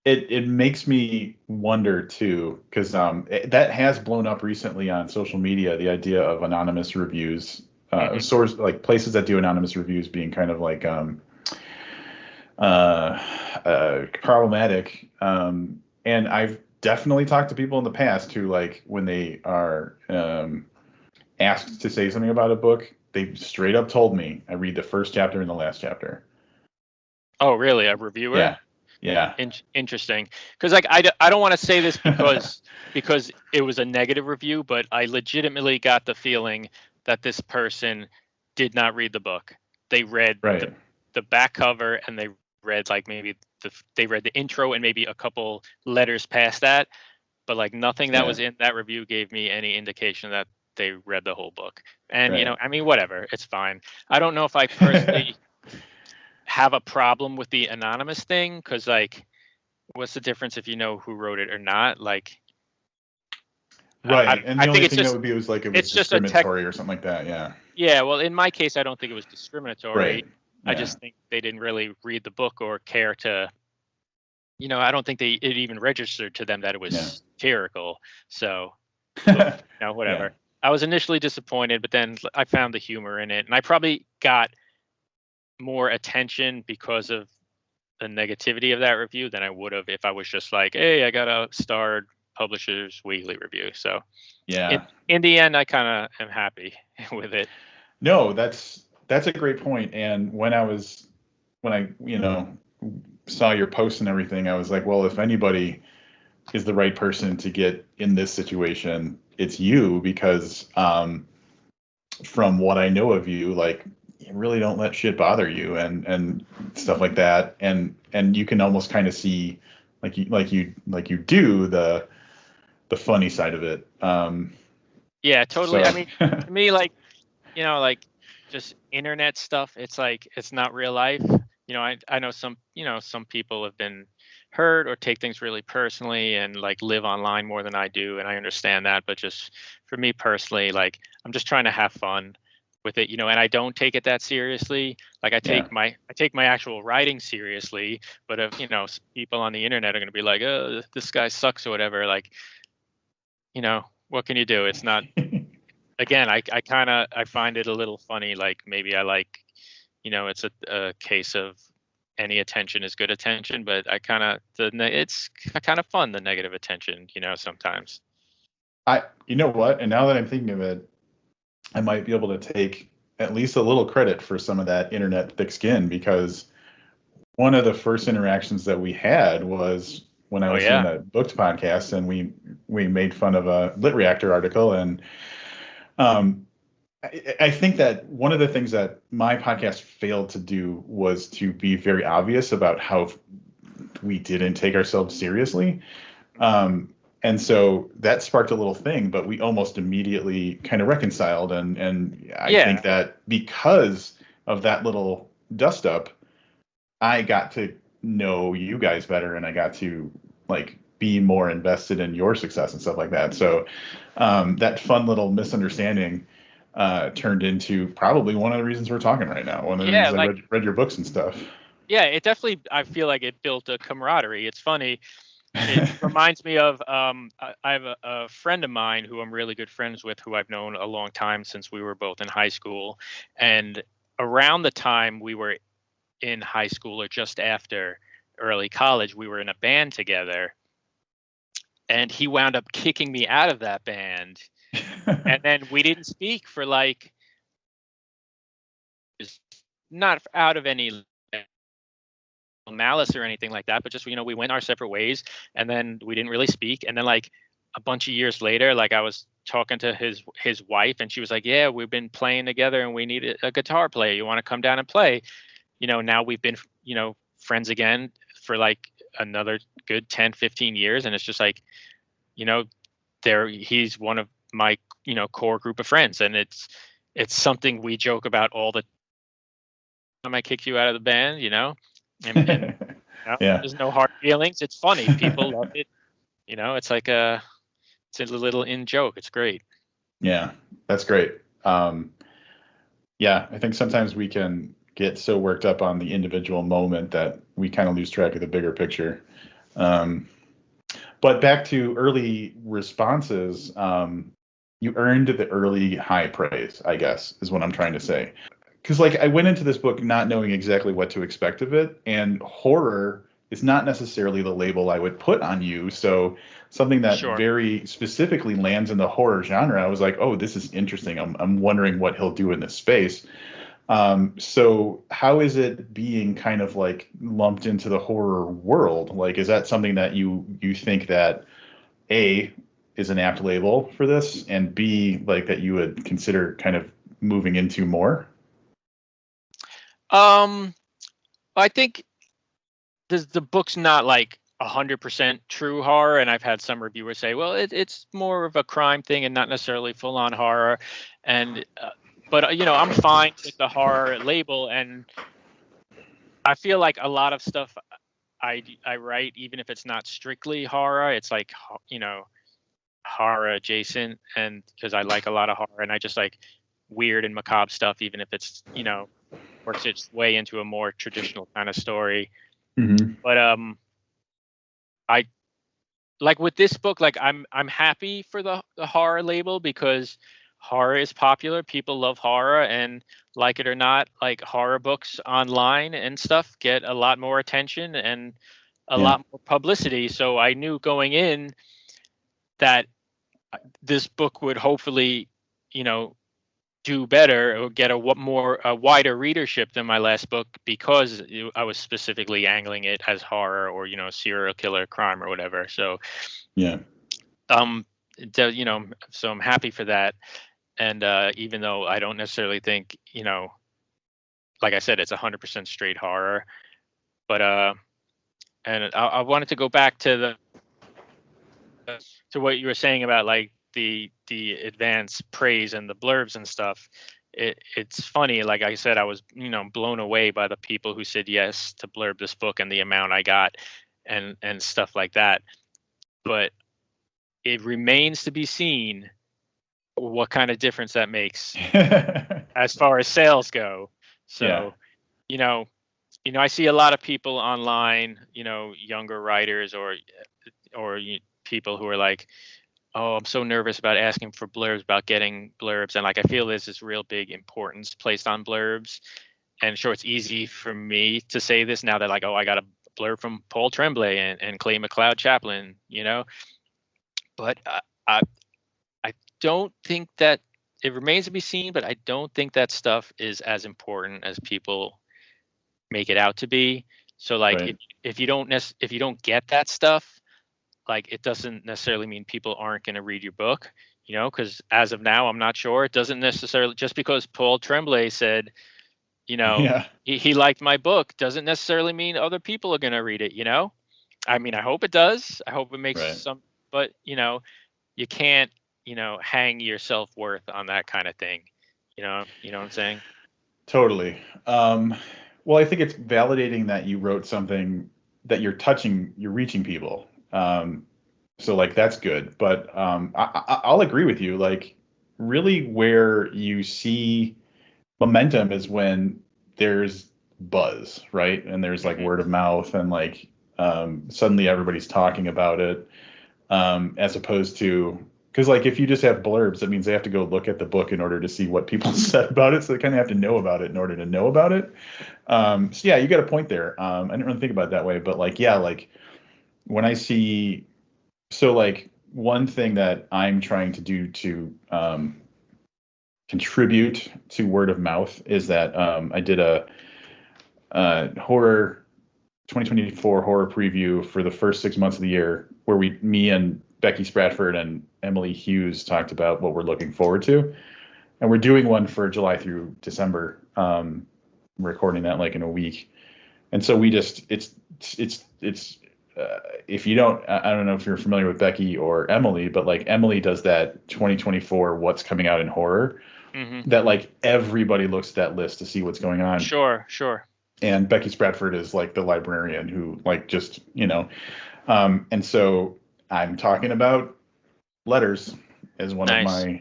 It makes me wonder too, because that has blown up recently on social media, the idea of anonymous reviews, source, like places that do anonymous reviews being kind of like problematic. And I've definitely talked to people in the past who, like, when they are asked to say something about a book, they straight up told me, I read the first chapter and the last chapter. Oh, really? A reviewer? Yeah. Interesting. Because like I don't want to say this because it was a negative review, but I legitimately got the feeling that this person did not read the book. They read Right. the back cover, and they read like maybe they read the intro and maybe a couple letters past that, but like nothing that was in that review gave me any indication that they read the whole book. And Right. I mean, whatever, it's fine. I don't know if I personally have a problem with the anonymous thing, because like, what's the difference if you know who wrote it or not? Like, Right. And I the think only it's thing that just would be was like it was it's just a tech. discriminatory or something like that. Yeah. Yeah, well, in my case, I don't think it was discriminatory. Right. I Yeah. just think they didn't really read the book or care to. I don't think it even registered to them that it was satirical. So, whatever. Yeah. I was initially disappointed, but then I found the humor in it, and I probably got more attention because of the negativity of that review than I would have if I was just like, hey, I got a starred Publishers Weekly review. So Yeah. in the end, I kind of am happy with it. No, that's a great point. And when I, saw your post and everything, I was like, well, if anybody is the right person to get in this situation, it's you, because from what I know of you, like, you really don't let shit bother you and stuff like that. And you can almost kind of see, like you do the funny side of it. Yeah, totally. So I mean, to me, like, like just internet stuff, it's like it's not real life. I know some people have been hurt or take things really personally and like live online more than I do, and I understand that. But just for me personally, like I'm just trying to have fun with it, and I don't take it that seriously. Like I yeah. take my actual writing seriously, but if people on the internet are going to be like, oh, this guy sucks or whatever, like, what can you do? It's not. Again, I find it a little funny. Like maybe I like, it's a case of any attention is good attention, but it's kind of fun, the negative attention, sometimes. You know what? And now that I'm thinking of it, I might be able to take at least a little credit for some of that internet thick skin, because one of the first interactions that we had was when I Oh was doing yeah. that booked podcast, and we made fun of a Lit Reactor article. And um, I think that one of the things that my podcast failed to do was to be very obvious about how we didn't take ourselves seriously. And so that sparked a little thing, but we almost immediately kind of reconciled. And I think Yeah. that because of that little dust up, I got to know you guys better, and I got to like be more invested in your success and stuff like that. So that fun little misunderstanding turned into probably one of the reasons we're talking right now. One of the Yeah. reasons I Like, read your books and stuff. yeah, it definitely, I feel like it built a camaraderie. It's funny. It reminds me of I have a friend of mine who I'm really good friends with, who I've known a long time, since we were both in high school. And around the time we were in high school, or just after early college, we were in a band together, and he wound up kicking me out of that band. And then we didn't speak for like, not out of any malice or anything like that, but just we went our separate ways, and then we didn't really speak. And then like a bunch of years later, like I was talking to his wife, and she was like, yeah, we've been playing together and we need a guitar player, you want to come down and play? Now we've been friends again for like another good 10-15 years, and it's just like, he's one of my core group of friends, and it's something we joke about all the time. I kick you out of the band, and Yeah. there's no hard feelings. It's funny. People love it. It's like it's a little in joke. It's great. Yeah, that's great. Yeah, I think sometimes we can get so worked up on the individual moment that we kind of lose track of the bigger picture. But back to early responses, you earned the early high praise, I guess, is what I'm trying to say. Because like I went into this book not knowing exactly what to expect of it, and horror is not necessarily the label I would put on you. So something that Sure. very specifically lands in the horror genre, I was like, oh, this is interesting. I'm wondering what he'll do in this space. So how is it being kind of like lumped into the horror world? Like, is that something that you think that A is an apt label for this, and B, like, that you would consider kind of moving into more? I think the book's not like 100% true horror, and I've had some reviewers say, well, it's more of a crime thing and not necessarily full on horror. And but I'm fine with the horror label, and I feel like a lot of stuff I write, even if it's not strictly horror, it's like horror adjacent, and because I like a lot of horror, and I just like weird and macabre stuff, even if it's works its way into a more traditional kind of story. Mm-hmm. But I like with this book, like I'm happy for the horror label, because horror is popular. People love horror, and like it or not, like horror books online and stuff get a lot more attention and a Yeah. lot more publicity. So I knew going in that this book would hopefully, you know, do better or get a wider readership than my last book, because I was specifically angling it as horror or, you know, serial killer crime or whatever. So Yeah. um you know, so I'm happy for that. And even though I don't necessarily think, you know, like I said, it's 100% straight horror, but and I wanted to go back to what you were saying about like the advanced praise and the blurbs and stuff. It's funny, like I said, I was, you know, blown away by the people who said yes to blurb this book and the amount I got and stuff like that. But it remains to be seen what kind of difference that makes as far as sales go. Yeah. So, you know, I see a lot of people online, you know, younger writers or people who are like, oh, I'm so nervous about asking for blurbs, about getting blurbs. And like, I feel there's this real big importance placed on blurbs. And sure, it's easy for me to say this now that like, oh, I got a blurb from Paul Tremblay and Clay McLeod Chaplin, you know, but I, I don't think that it remains to be seen, but I don't think that stuff is as important as people make it out to be. So like, Right. if you don't if you don't get that stuff, like it doesn't necessarily mean people aren't going to read your book, you know, because as of now, I'm not sure. It doesn't necessarily, just because Paul Tremblay said, you know, Yeah. he liked my book, doesn't necessarily mean other people are going to read it, you know. I mean, I hope it does. I hope it makes Right. some, but you know, you can't, you know, hang your self-worth on that kind of thing. You know what I'm saying? Totally. Well, I think it's validating that you wrote something that you're reaching people. So like that's good. But I'll agree with you. Like really where you see momentum is when there's buzz, right? And there's like Hmm. word of mouth and like suddenly everybody's talking about it, as opposed to because like if you just have blurbs, that means they have to go look at the book in order to see what people said about it. So they kind of have to know about it in order to know about it. So yeah, you got a point there. I didn't really think about it that way, but like yeah, like when I see so like one thing that I'm trying to do to contribute to word of mouth is that I did a horror 2024 horror preview for the first 6 months of the year, where me and Becky Spratford and Emily Hughes talked about what we're looking forward to, and we're doing one for July through December. Recording that like in a week, and so we just it's if you don't, I don't know if you're familiar with Becky or Emily, but like Emily does that 2024 what's coming out in horror, Hmm. that like everybody looks at that list to see what's going on. Sure, sure. And Becky Spratford is like the librarian who like just and so I'm talking about Letters as Nice.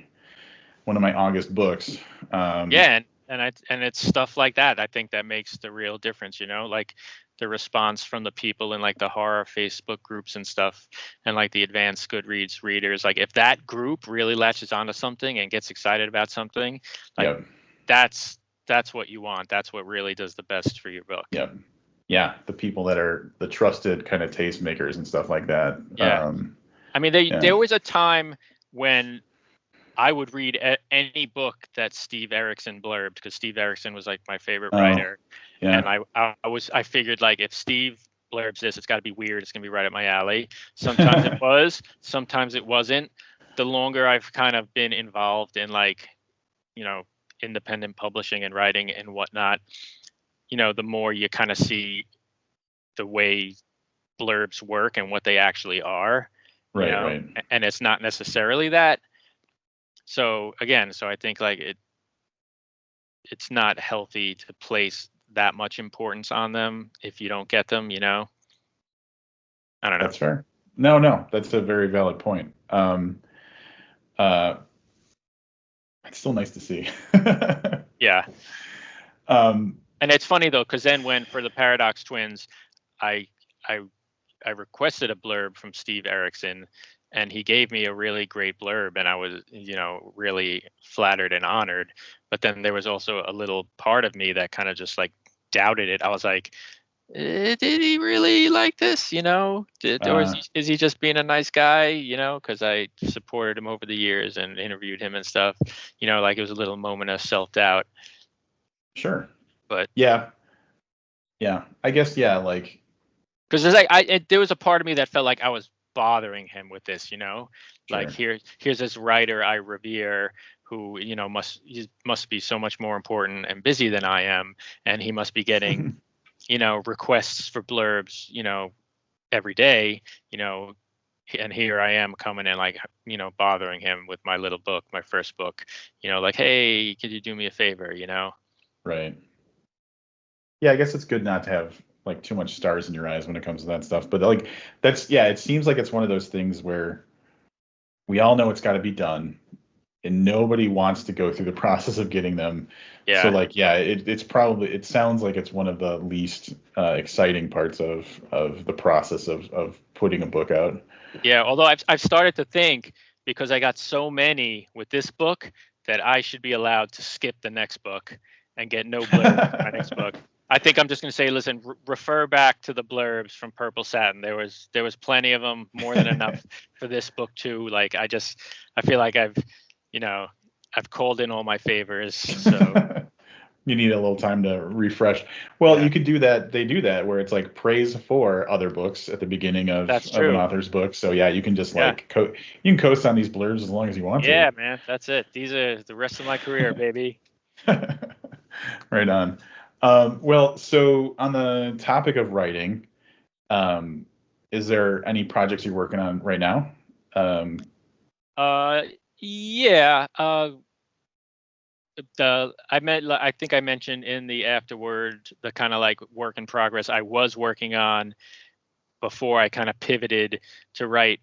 one of my August books. Yeah, and it's stuff like that, I think, that makes the real difference, you know, like the response from the people in like the horror Facebook groups and stuff, and like the advanced Goodreads readers. Like if that group really latches onto something and gets excited about something, like Yep. that's what you want. That's what really does the best for your book. Yep. Yeah, the people that are the trusted kind of tastemakers and stuff like that. Yeah. I mean, Yeah. there was a time when I would read any book that Steve Erickson blurbed, because Steve Erickson was like my favorite Oh, writer. And yeah. I figured like if Steve blurbs this, it's got to be weird. It's gonna be right up my alley. Sometimes it was, sometimes it wasn't. The longer I've kind of been involved in like, you know, independent publishing and writing and whatnot, you know, the more you kind of see the way blurbs work and what they actually are, you Right, know, right. and it's not necessarily that. So again, so I think like it's not healthy to place that much importance on them if you don't get them, you know? I don't know. That's fair. No, no, that's a very valid point. Uh, it's still nice to see. Yeah. um, And it's funny though, because then when for the Paradox Twins, I I I requested a blurb from Steve Erickson, and he gave me a really great blurb, and I was, really flattered and honored. But then there was also a little part of me that kind of just like doubted it. I was like, did he really like this? Or is he just being a nice guy? Because I supported him over the years and interviewed him and stuff. Like it was a little moment of self doubt. Sure. But yeah, I guess like because there's like there was a part of me that felt like I was bothering him with this. Like sure. here's this writer I revere who must be so much more important and busy than I am, and he must be getting requests for blurbs, every day, and here I am coming in like, bothering him with my little book, my first book, like, hey, could you do me a favor, Right. Yeah, I guess it's good not to have like too much stars in your eyes when it comes to that stuff. But like it seems like it's one of those things where we all know it's got to be done, and nobody wants to go through the process of getting them. Yeah. So like, it sounds like it's one of the least exciting parts of the process of putting a book out. Yeah. Although I've started to think, because I got so many with this book, that I should be allowed to skip the next book and get no blurb for my next book. I think I'm just going to say, listen, refer back to the blurbs from Purple Satin. There was plenty of them, more than enough for this book too. Like I feel like I've called in all my favors. So you need a little time to refresh. Well, yeah. You could do that. They do that where it's like praise for other books at the beginning of an author's book. So yeah, you can just like you can coast on these blurbs as long as you want to. Yeah, man, that's it. These are the rest of my career, baby. Right on. Well, so on the topic of writing, is there any projects you're working on right now? Yeah. I think I mentioned in the afterword the kind of like work in progress I was working on before I kind of pivoted to write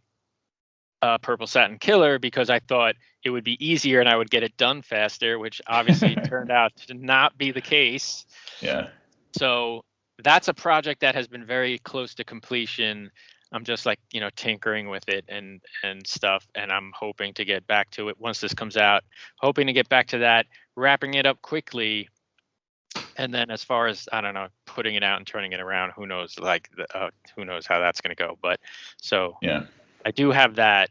Purple Satin Killer, because I thought it would be easier and I would get it done faster, which obviously turned out to not be the case. Yeah. So that's a project that has been very close to completion. I'm just like, tinkering with it and stuff. And I'm hoping to get back to it once this comes out, hoping to get back to that, wrapping it up quickly. And then as far as, I don't know, putting it out and turning it around, who knows, like, who knows how that's going to go. But so yeah, I do have that.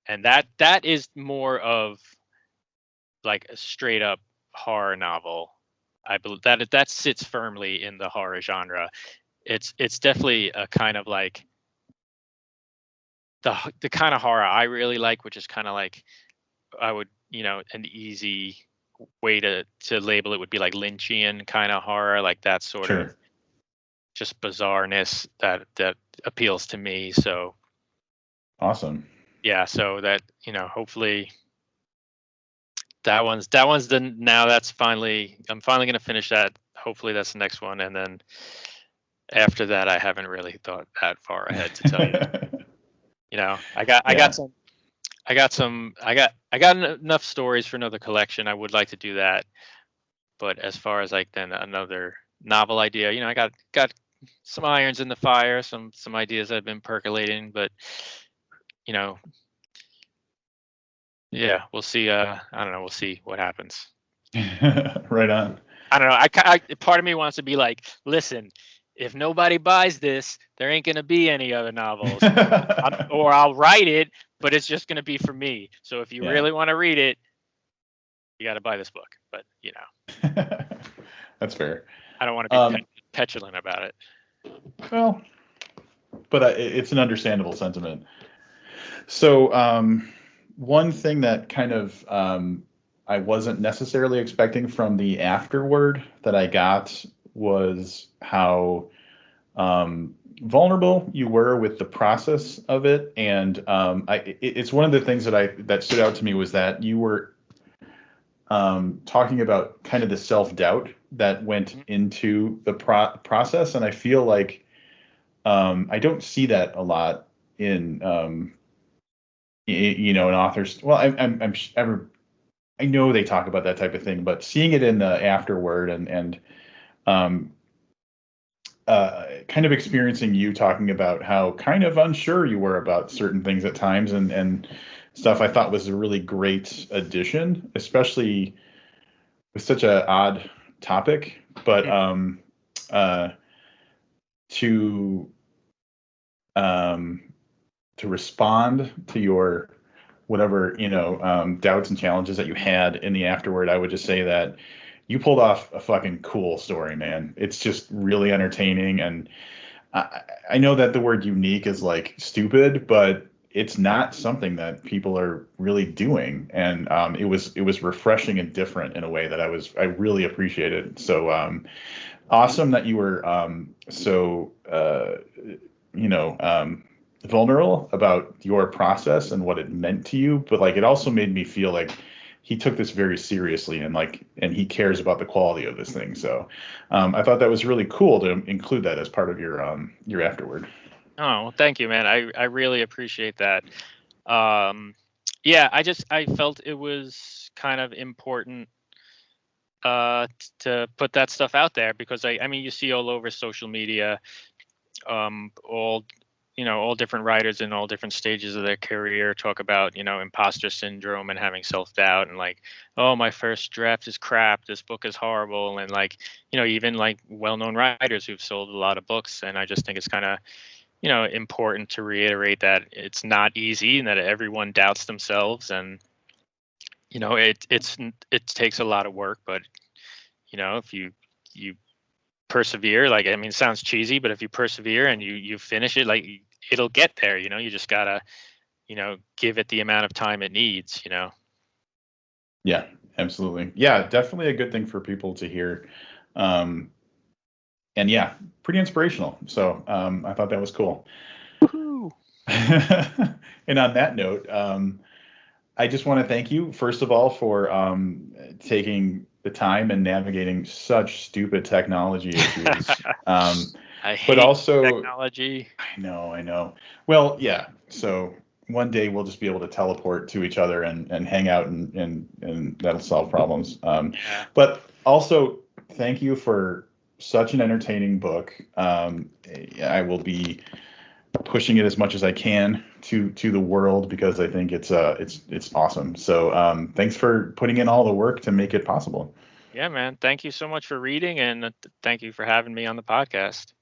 And that is more of like a straight up horror novel. I believe that sits firmly in the horror genre. It's definitely a kind of like the kind of horror I really like, which is kind of like, I would, an easy way to label it would be like Lynchian kind of horror, like that sort of just bizarreness that appeals to me. So awesome. Yeah, so that, hopefully that one's now that's finally, I'm finally going to finish that. Hopefully that's the next one. And then after that, I haven't really thought that far ahead, to tell you. I got enough stories for another collection. I would like to do that. But as far as like then another novel idea, I got some irons in the fire, some ideas that have been percolating, but yeah, we'll see. I don't know. We'll see what happens. Right on. I don't know. Part of me wants to be like, listen, if nobody buys this, there ain't going to be any other novels, or I'll write it, but it's just going to be for me. So if you really want to read it, you got to buy this book. But that's fair. I don't want to be petulant about it. Well, but it's an understandable sentiment. So one thing that kind of I wasn't necessarily expecting from the afterword that I got was how vulnerable you were with the process of it. And it's one of the things that stood out to me was that you were talking about kind of the self-doubt that went into the process. And I feel like I don't see that a lot in an author's. Well, I know they talk about that type of thing, but seeing it in the afterword and kind of experiencing you talking about how kind of unsure you were about certain things at times and stuff, I thought was a really great addition, especially with such a odd topic. But uh, to um, to respond to your whatever doubts and challenges that you had in the afterword, I would just say that you pulled off a fucking cool story, man. It's just really entertaining, and I know that the word unique is like stupid, but it's not something that people are really doing, and it was refreshing and different in a way that I really appreciated. So awesome that you were so you know vulnerable about your process and what it meant to you, but like it also made me feel like he took this very seriously and he cares about the quality of this thing. So I thought that was really cool to include that as part of your afterward. Oh, well, thank you, man. I really appreciate that. Yeah, I felt it was kind of important to put that stuff out there because I mean you see all over social media, all all different writers in all different stages of their career talk about imposter syndrome and having self-doubt and like, oh, my first draft is crap, this book is horrible, and like even like well-known writers who've sold a lot of books. And I just think it's kind of important to reiterate that it's not easy and that everyone doubts themselves. And it takes a lot of work, but if you persevere, like, I mean, it sounds cheesy, but if you persevere and you finish it, like, it'll get there. You just gotta give it the amount of time it needs. Yeah, absolutely. Yeah, definitely a good thing for people to hear. Um, and yeah, pretty inspirational. So I thought that was cool. Woohoo. And on that note, I just want to thank you, first of all, for taking the time and navigating such stupid technology issues. I But hate also, technology. I know. Well, yeah. So one day we'll just be able to teleport to each other and hang out and that'll solve problems. Yeah. But also, thank you for such an entertaining book. I will be pushing it as much as I can to the world because I think it's awesome. So thanks for putting in all the work to make it possible. Yeah, man. Thank you so much for reading, and thank you for having me on the podcast.